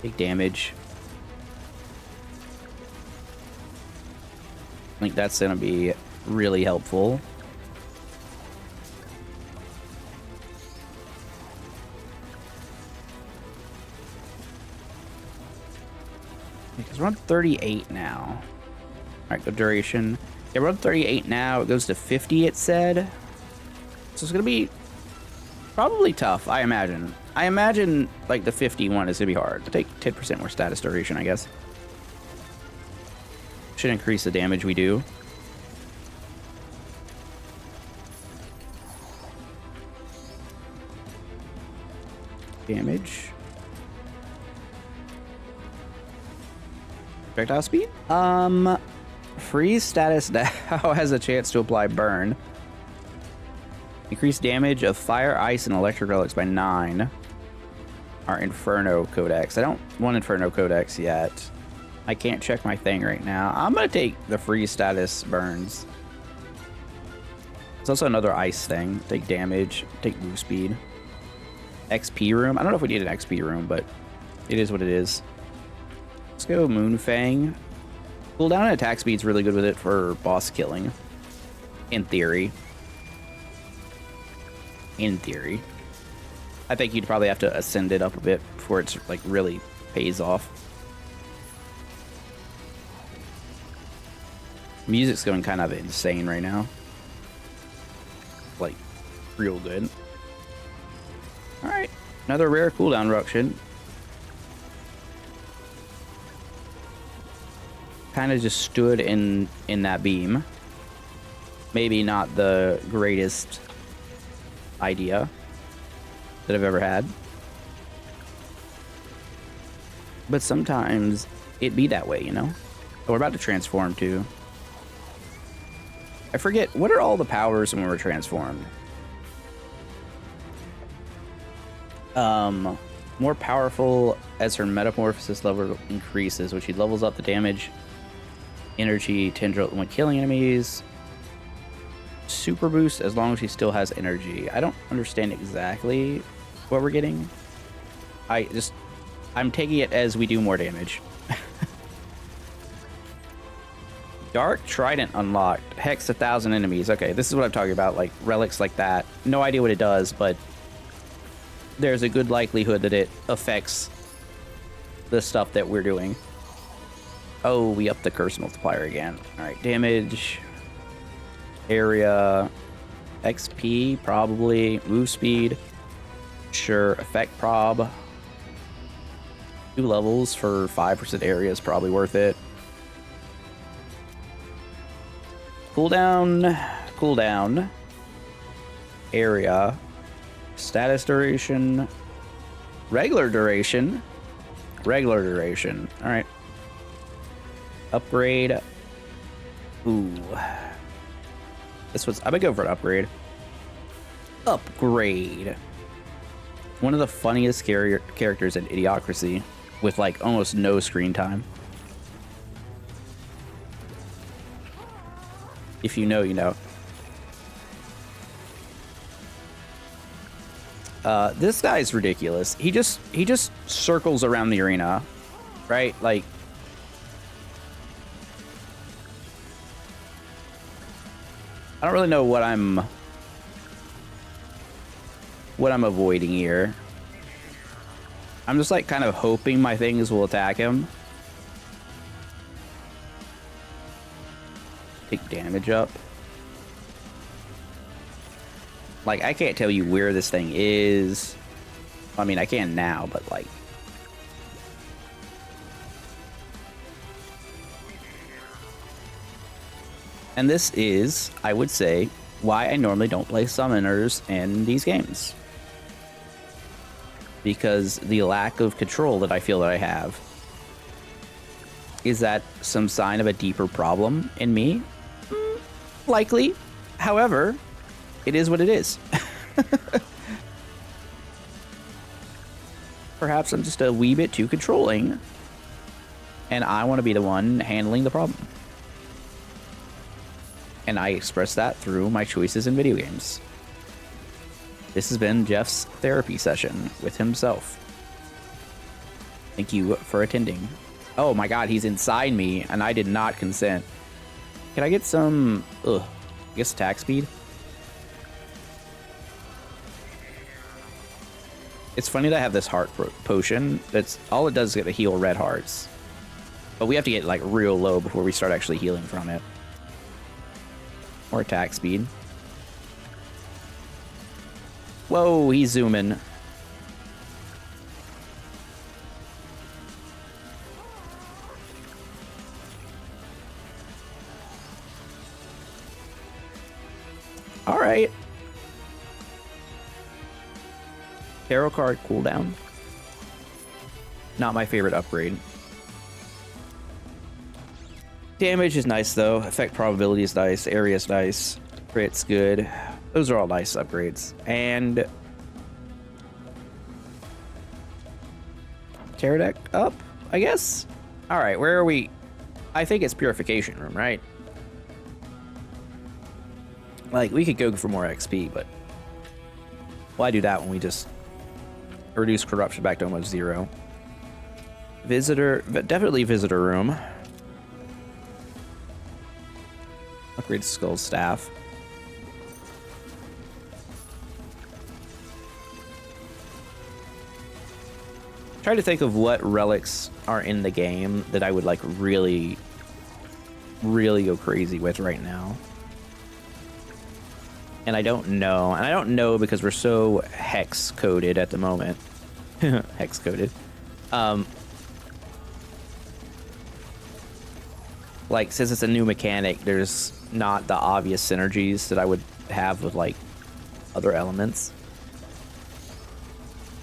Take damage. I think that's gonna be really helpful. Because we're on 38 now. Alright, go duration. Yeah, we're on 38 now. It goes to 50, it said. So it's gonna be probably tough, I imagine. I imagine, like, the 51 is gonna be hard. I'll take 10% more status duration, I guess. Should increase the damage we do. Damage. Projectile speed? Freeze status now has a chance to apply burn. Increase damage of fire, ice, and electric relics by 9. Our Inferno Codex. I don't want Inferno Codex yet. I can't check my thing right now. I'm going to take the free status burns. There's also another ice thing. Take damage, take move speed. XP room. I don't know if we need an XP room, but it is what it is. Let's go Moonfang. Cooldown and attack speed's really good with it for boss killing. In theory. In theory. I think you'd probably have to ascend it up a bit before it's like really pays off. Music's going kind of insane right now. Like, real good. Alright, another rare cooldown reduction. Kind of just stood in that beam. Maybe not the greatest idea that I've ever had. But sometimes it be that way, you know? So we're about to transform too. I forget, what are all the powers when we're transformed? More powerful as her metamorphosis level increases, which she levels up the damage, energy, tendril when killing enemies. Super boost as long as she still has energy. I don't understand exactly what we're getting. I'm taking it as we do more damage. Dark Trident unlocked. Hex 1,000 enemies. Okay, this is what I'm talking about, like relics like that. No idea what it does, but there's a good likelihood that it affects the stuff that we're doing. Oh, we upped the curse multiplier again. All right, damage, area, XP, probably, move speed, sure, effect prob. 2 levels for 5% area is probably worth it. Cooldown, area, status duration, regular duration. All right. Upgrade. Ooh. I'm gonna go for an upgrade. One of the funniest characters in Idiocracy with like almost no screen time. If you know, you know. This guy's ridiculous. He just circles around the arena, right? Like, I don't really know what I'm avoiding here. I'm just like kind of hoping my things will attack him. Take damage up. Like, I can't tell you where this thing is. I mean, I can now, but like... And this is, I would say, why I normally don't play summoners in these games. Because the lack of control that I feel that I have. Is that some sign of a deeper problem in me? Likely. However, it is what it is. Perhaps I'm just a wee bit too controlling. And I want to be the one handling the problem. And I express that through my choices in video games. This has been Jeff's therapy session with himself. Thank you for attending. Oh my god, he's inside me, and I did not consent. Can I get some... I guess attack speed? It's funny that I have this heart potion. That's all it does is get to heal red hearts. But we have to get like real low before we start actually healing from it. Or attack speed. Whoa, he's zooming. All right. Tarot card cooldown. Not my favorite upgrade. Damage is nice though. Effect probability is nice. Area is nice. Crit's good. Those are all nice upgrades. And Terror deck up, I guess. All right, where are we? I think it's Purification Room, right? Like, we could go for more XP, but why do that when we just reduce corruption back to almost 0? Visitor, definitely Visitor Room. Upgrade Skull Staff. Try to think of what relics are in the game that I would like really go crazy with right now. And I don't know. And I don't know because we're so hex coded at the moment. Hex coded. Like, since it's a new mechanic, there's not the obvious synergies that I would have with like other elements.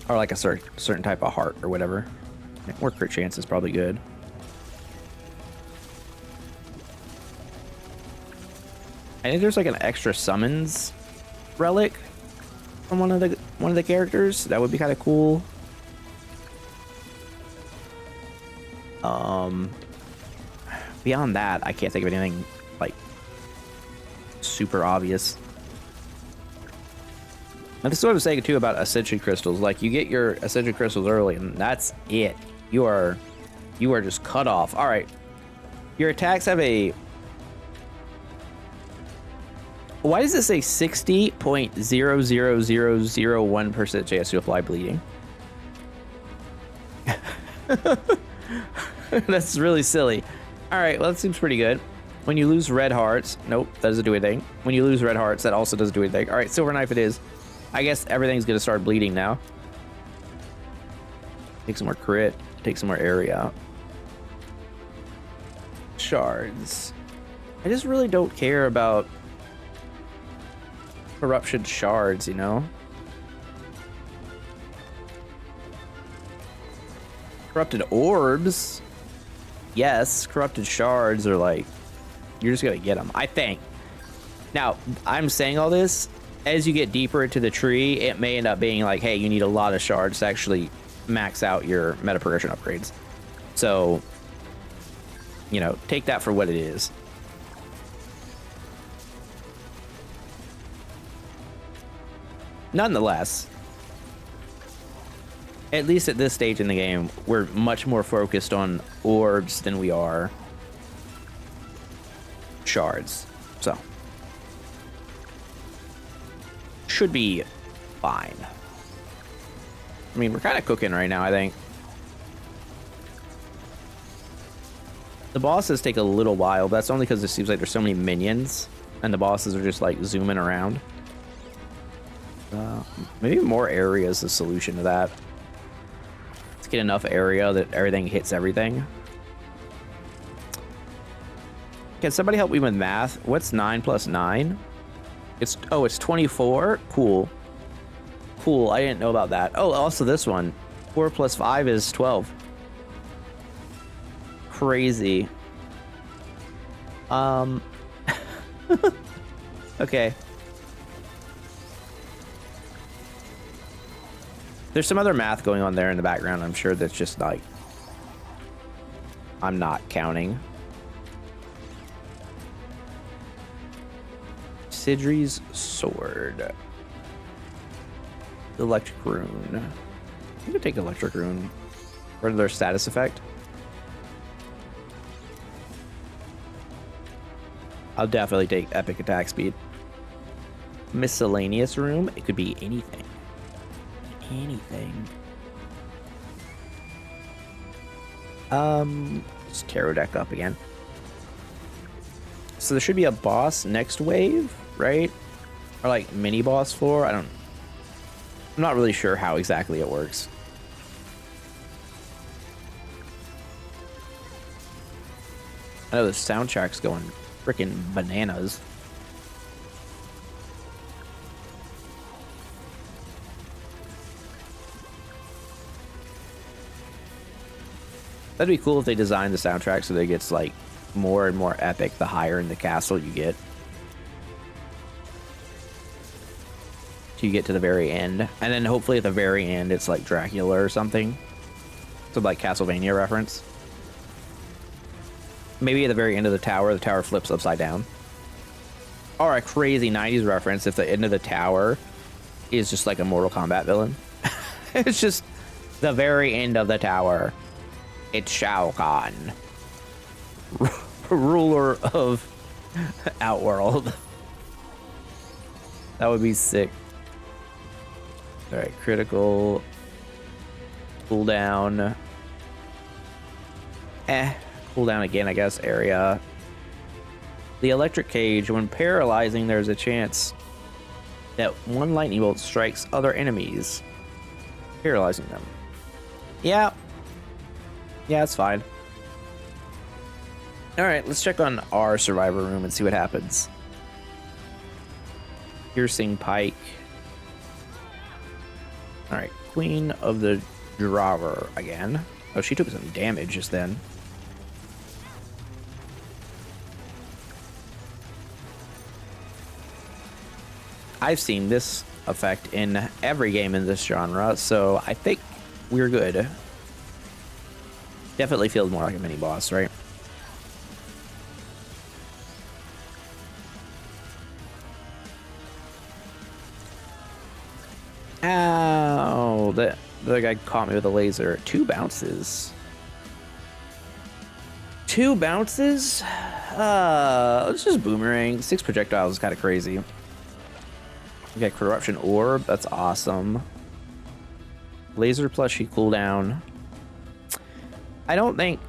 Or like a certain type of heart or whatever. More crit chance is probably good. I think there's like an extra summons relic from one of the characters. That would be kind of cool. Beyond that, I can't think of anything like super obvious. Now, this is what I was saying too about Ascension Crystals. Like, you get your Ascension Crystals early, and that's it. You are just cut off. All right, your attacks have a. Why does it say 60.00001% chance to apply bleeding? That's really silly. All right, well, that seems pretty good. When you lose red hearts, nope, that doesn't do anything. When you lose red hearts, that also doesn't do anything. All right, Silver Knife it is. I guess everything's gonna start bleeding now. Take some more crit, take some more area. Shards. I just really don't care about corruption shards, you know? Corrupted orbs. Yes, corrupted shards are like, you're just gonna get them, I think. Now, I'm saying all this, as you get deeper into the tree, it may end up being like, hey, you need a lot of shards to actually max out your meta progression upgrades. So, you know, take that for what it is. Nonetheless, at least at this stage in the game, we're much more focused on orbs than we are shards. So, should be fine. I mean, we're kind of cooking right now, I think. The bosses take a little while, but that's only because it seems like there's so many minions, and the bosses are just like zooming around. Maybe more area is the solution to that. Let's get enough area that everything hits everything. Can somebody help me with math? What's 9 plus 9? It's 24. Cool. Cool. I didn't know about that. Oh, also this one. 4 plus 5 is 12. Crazy. Okay. There's some other math going on there in the background. I'm sure that's just like, I'm not counting. Sidri's sword. Electric rune. You could take electric rune. Or their status effect. I'll definitely take epic attack speed. Miscellaneous room. It could be anything. Anything. Just tarot deck up again. So there should be a boss next wave, right? Or like mini boss floor. I'm not really sure how exactly it works. I know the soundtrack's going freaking bananas. That'd be cool if they designed the soundtrack so that it gets like more and more epic the higher in the castle you get. till you get to the very end. And then hopefully at the very end, it's like Dracula or something. Some like Castlevania reference. Maybe at the very end of the tower flips upside down. Or a crazy 90s reference if the end of the tower is just like a Mortal Kombat villain. It's just the very end of the tower. It's Shao Kahn, ruler of Outworld. That would be sick. All right, critical cooldown. Cooldown again, I guess. Area. The electric cage. When paralyzing, there's a chance that one lightning bolt strikes other enemies, paralyzing them. Yeah, it's fine. All right, let's check on our survivor room and see what happens. Piercing pike. All right, Queen of the Draver again. Oh, she took some damage just then. I've seen this effect in every game in this genre, so I think we're good. Definitely feels more like a mini boss, right? Ow! The other guy caught me with a laser. 2 bounces. 2 bounces? Let's just boomerang. 6 projectiles is kind of crazy. We got corruption orb. That's awesome. Laser plushie cooldown. I don't think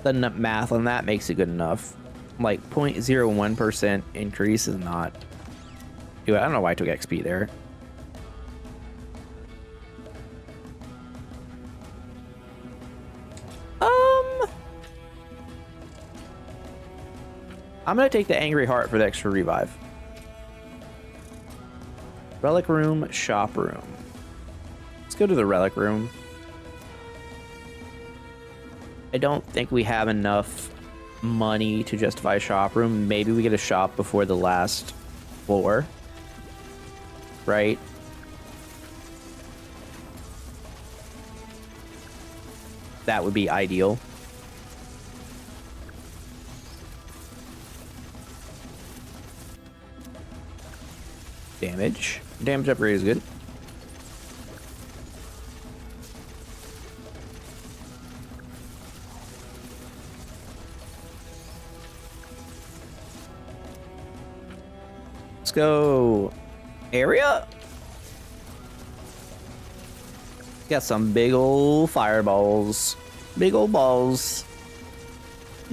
the math on that makes it good enough. Like 0.01% increase is not. Dude, I don't know why I took XP there. I'm gonna take the Angry Heart for the extra revive. Relic room, shop room. Let's go to the relic room. I don't think we have enough money to justify a shop room. Maybe we get a shop before the last floor. Right? That would be ideal. Damage. Damage upgrade is good. Let's go. Area? Got some big old fireballs. Big old balls.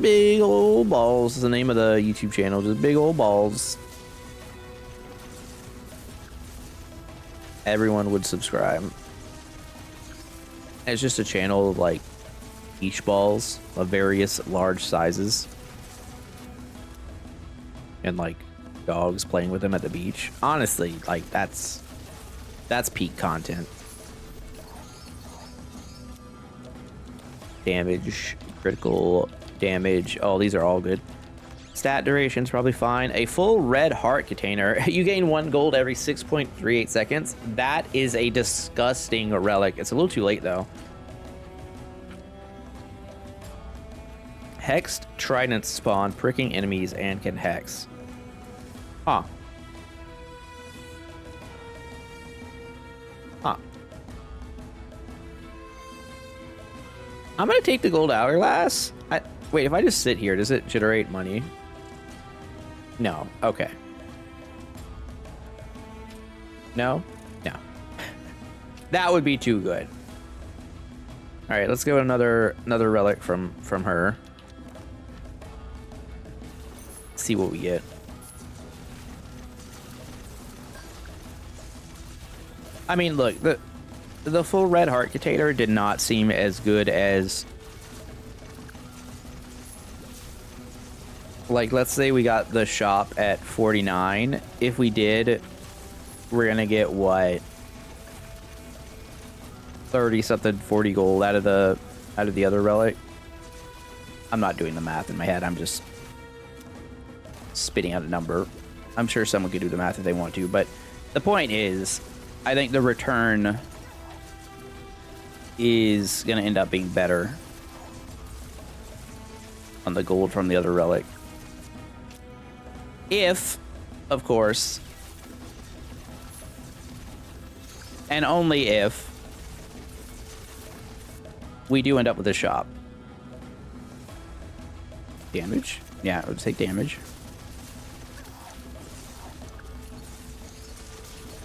Big old balls is the name of the YouTube channel. Just big old balls. Everyone would subscribe. It's just a channel of like beach balls of various large sizes. And like dogs playing with them at the beach. Honestly, like that's peak content. Damage, critical damage. Oh, these are all good. Stat duration's probably fine. A full red heart container. You gain 1 gold every 6.38 seconds. That is a disgusting relic. It's a little too late though. Hexed tridents spawn, pricking enemies and can hex. Huh. I'm gonna take the gold hourglass. Wait, if I just sit here, does it generate money? No. Okay. No? No. That would be too good. All right, let's go another relic from her. See what we get. I mean, look, the full red heart container did not seem as good as, like, let's say we got the shop at 49. If we did, we're gonna get what, 30 something, 40 gold out of the other relic. I'm not doing the math in my head. I'm just spitting out a number. I'm sure someone could do the math if they want to, but the point is, I think the return is going to end up being better on the gold from the other relic. If, of course, and only if, we do end up with a shop. Damage? Yeah, I would say damage.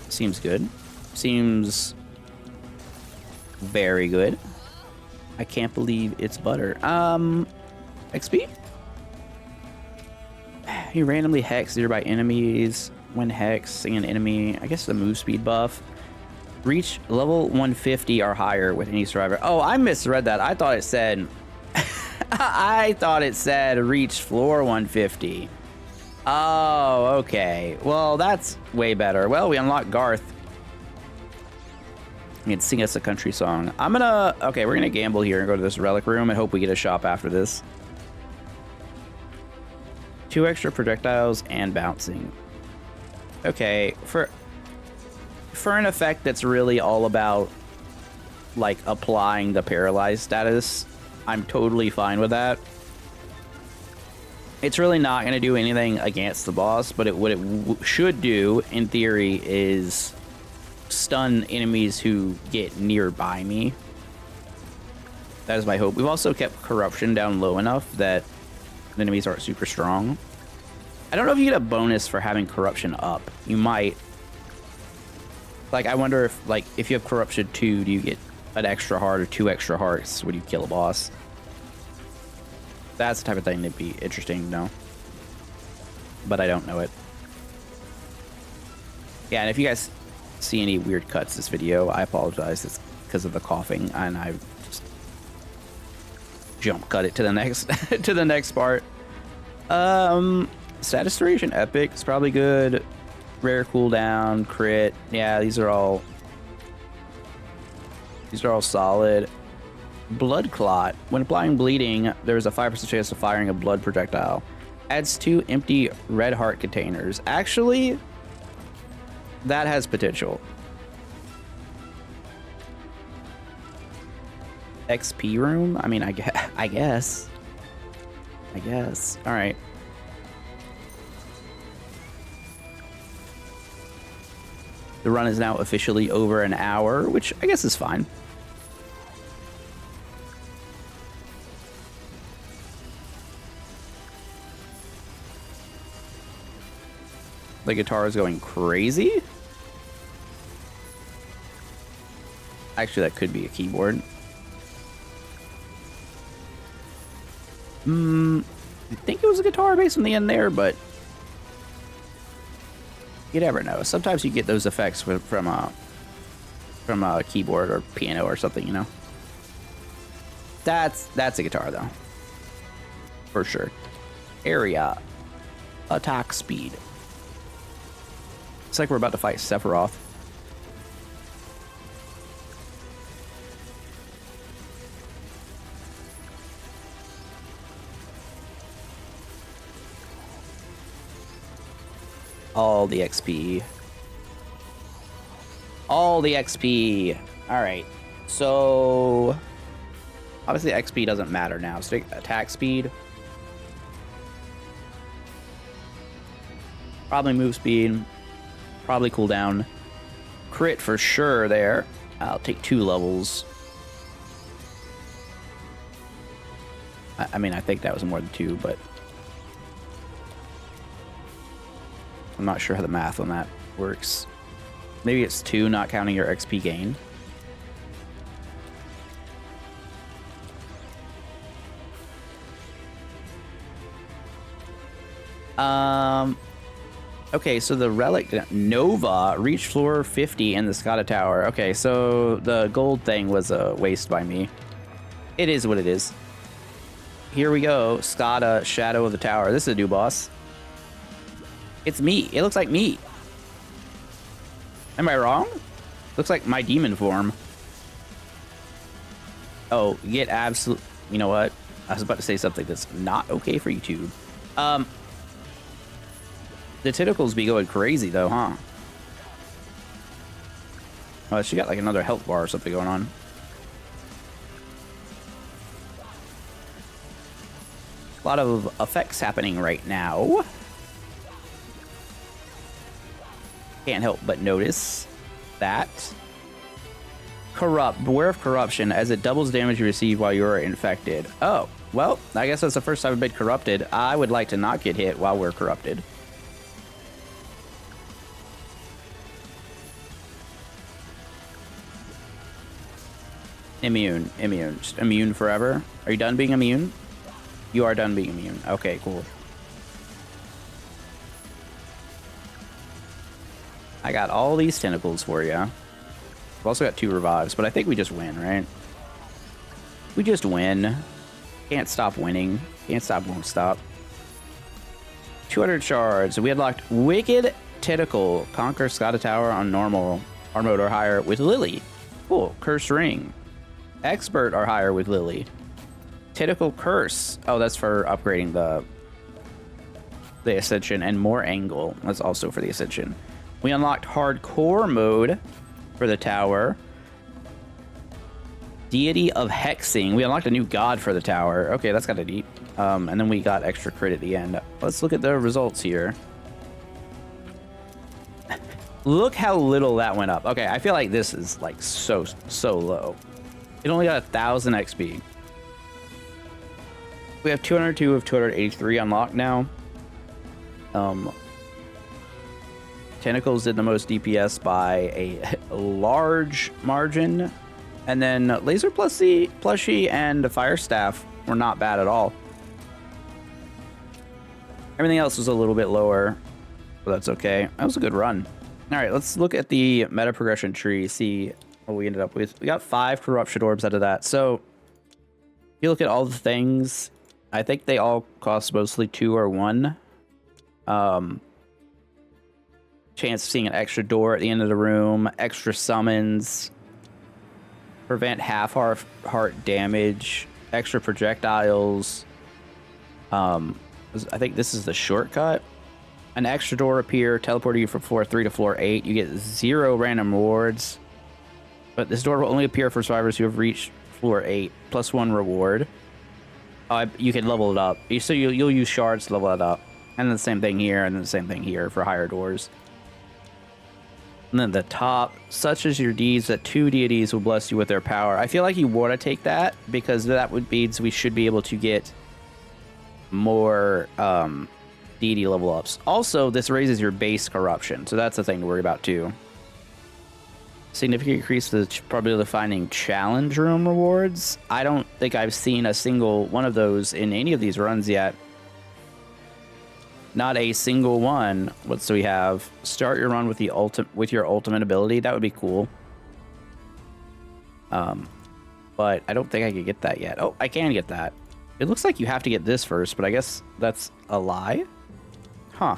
Seems good. Seems very good. I can't believe it's butter. XP? You randomly hex nearby enemies when hexing an enemy. I guess the move speed buff. Reach level 150 or higher with any survivor. Oh, I misread that. I thought it said... I thought it said reach floor 150. Oh, okay. Well, that's way better. Well, we unlocked Garth. He can sing us a country song. I'm gonna... Okay, we're gonna gamble here and go to this relic room and hope we get a shop after this. 2 extra projectiles and bouncing. Okay, for an effect that's really all about, like, applying the paralyzed status, I'm totally fine with that. It's really not going to do anything against the boss, but what it should do, in theory, is stun enemies who get nearby me. That is my hope. We've also kept corruption down low enough that the enemies aren't super strong. I don't know if you get a bonus for having corruption up. You might. Like, I wonder if, like, if you have corruption 2, do you get an extra heart or 2 extra hearts when you kill a boss? That's the type of thing that'd be interesting to know. But I don't know it. Yeah, and if you guys see any weird cuts this video, I apologize. It's because of the coughing, and I just jump cut it to the next to the next part. Status duration epic is probably good. Rare cooldown, crit. Yeah, these are all solid. Blood clot. When applying bleeding, there's a 5% chance of firing a blood projectile. Adds 2 empty red heart containers. Actually, that has potential. XP room? I mean, I guess. All right. The run is now officially over an hour, which I guess is fine. The guitar is going crazy. Actually, that could be a keyboard. I think it was a guitar based on the end there, but you never know. Sometimes you get those effects from a keyboard or piano or something, you know. That's a guitar though, for sure. Area, attack speed. It's like we're about to fight Sephiroth. All the XP. All the XP. Alright. So obviously XP doesn't matter now. So attack speed. Probably move speed. Probably cooldown. Crit for sure there. I'll take 2 levels. I mean, I think that was more than 2, but I'm not sure how the math on that works. Maybe it's 2, not counting your XP gain. Okay, so the relic Nova reached floor 50 in the Skada Tower. Okay, so the gold thing was a waste by me. It is what it is. Here we go, Skada Shadow of the Tower. This is a new boss. It's me. It looks like me. Am I wrong? Looks like my demon form. Oh, get absolute. You know what? I was about to say something that's not okay for YouTube. The Tentacles be going crazy, though, huh? Oh, she got like another health bar or something going on. A lot of effects happening right now. Can't help but notice that. Corrupt. Beware of corruption, as it doubles damage you receive while you are infected. Oh, well, I guess that's the first time I've been corrupted. I would like to not get hit while we're corrupted. Immune. Immune. Just immune forever. Are you done being immune? You are done being immune. Okay, cool. I got all these tentacles for you. I've also got 2 revives, but I think we just win, right? We just win. Can't stop winning. Can't stop, won't stop. 200 shards. We unlocked Wicked Tentacle. Conquer Scotta Tower on normal. R mode or higher with Lily. Cool. Curse Ring. Expert or higher with Lily. Tentacle Curse. Oh, that's for upgrading the Ascension. And more Angle. That's also for the Ascension. We unlocked Hardcore mode for the tower. Deity of Hexing. We unlocked a new god for the tower. Okay, that's kind of deep. And then we got extra crit at the end. Let's look at the results here. Look how little that went up. Okay, I feel like this is like so low. It only got 1,000 XP. We have 202 of 283 unlocked now. Tentacles did the most DPS by a large margin. And then Laser Plushie and Fire Staff were not bad at all. Everything else was a little bit lower, but that's okay. That was a good run. All right, let's look at the meta progression tree, see what we ended up with. We got 5 corruption orbs out of that. So if you look at all the things, I think they all cost mostly 2 or 1. Chance of seeing an extra door at the end of the room, extra summons, prevent half-heart damage, extra projectiles. I think this is the shortcut. An extra door appear, teleport you from floor 3 to floor 8. You get 0 random rewards. But this door will only appear for survivors who have reached floor 8, plus 1 reward. You can level it up. So you'll use shards to level it up. And then the same thing here, and then the same thing here for higher doors. And then the top, such as your deeds, that 2 deities will bless you with their power. I feel like you want to take that, because that would means we should be able to get more deity level ups. Also, this raises your base corruption, so that's the thing to worry about too. Significantly increase the probability of finding challenge room rewards. I don't think I've seen a single one of those in any of these runs yet. Not a single one. What do we have? Start your run with the your ultimate ability. That would be cool. But I don't think I could get that yet. Oh, I can get that. It looks like you have to get this first, but I guess that's a lie. Huh.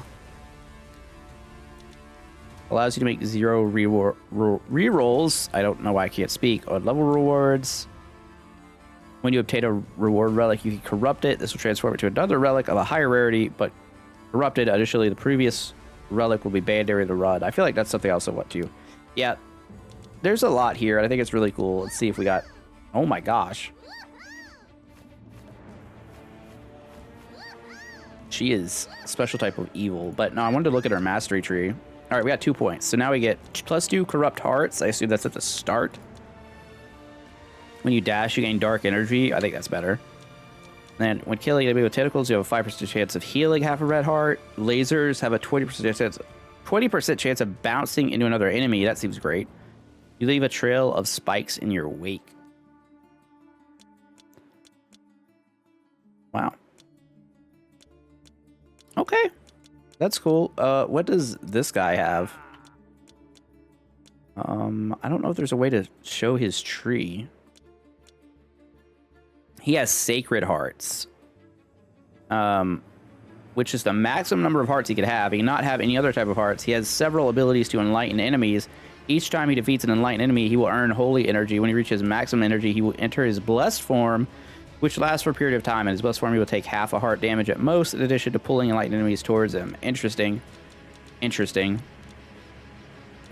Allows you to make 0 rerolls. I don't know why I can't speak. On level rewards. When you obtain a reward relic, you can corrupt it. This will transform it to another relic of a higher rarity, but corrupted. Additionally, the previous relic will be banned during the run. I feel like that's something else I want to. Yeah, there's a lot here, and I think it's really cool. Let's see if we got... Oh my gosh. She is a special type of evil. But no, I wanted to look at our mastery tree. All right, we got 2 points. So now we get +2 corrupt hearts. I assume that's at the start. When you dash, you gain dark energy. I think that's better. Then, when killing an enemy with tentacles, you have a 5% chance of healing half a red heart. Lasers have a 20% chance of bouncing into another enemy. That seems great. You leave a trail of spikes in your wake. Wow. Okay. That's cool. What does this guy have? I don't know if there's a way to show his tree. He has sacred hearts, which is the maximum number of hearts he could have. He cannot have any other type of hearts. He has several abilities to enlighten enemies. Each time he defeats an enlightened enemy, he will earn holy energy. When he reaches maximum energy, he will enter his blessed form, which lasts for a period of time. In his blessed form, he will take half a heart damage at most, in addition to pulling enlightened enemies towards him. Interesting. interesting.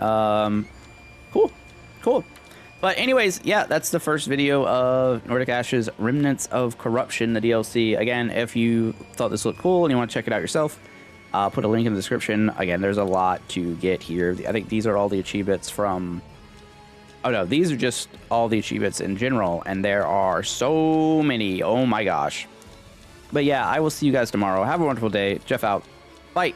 Cool. Cool. But anyways, yeah, that's the first video of Nordic Ashes Remnants of Corruption, the DLC. Again, if you thought this looked cool and you want to check it out yourself, I'll put a link in the description. Again, there's a lot to get here. I think these are all the achievements from... Oh, no, these are just all the achievements in general, and there are so many. Oh, my gosh. But yeah, I will see you guys tomorrow. Have a wonderful day. Jeff out. Bye.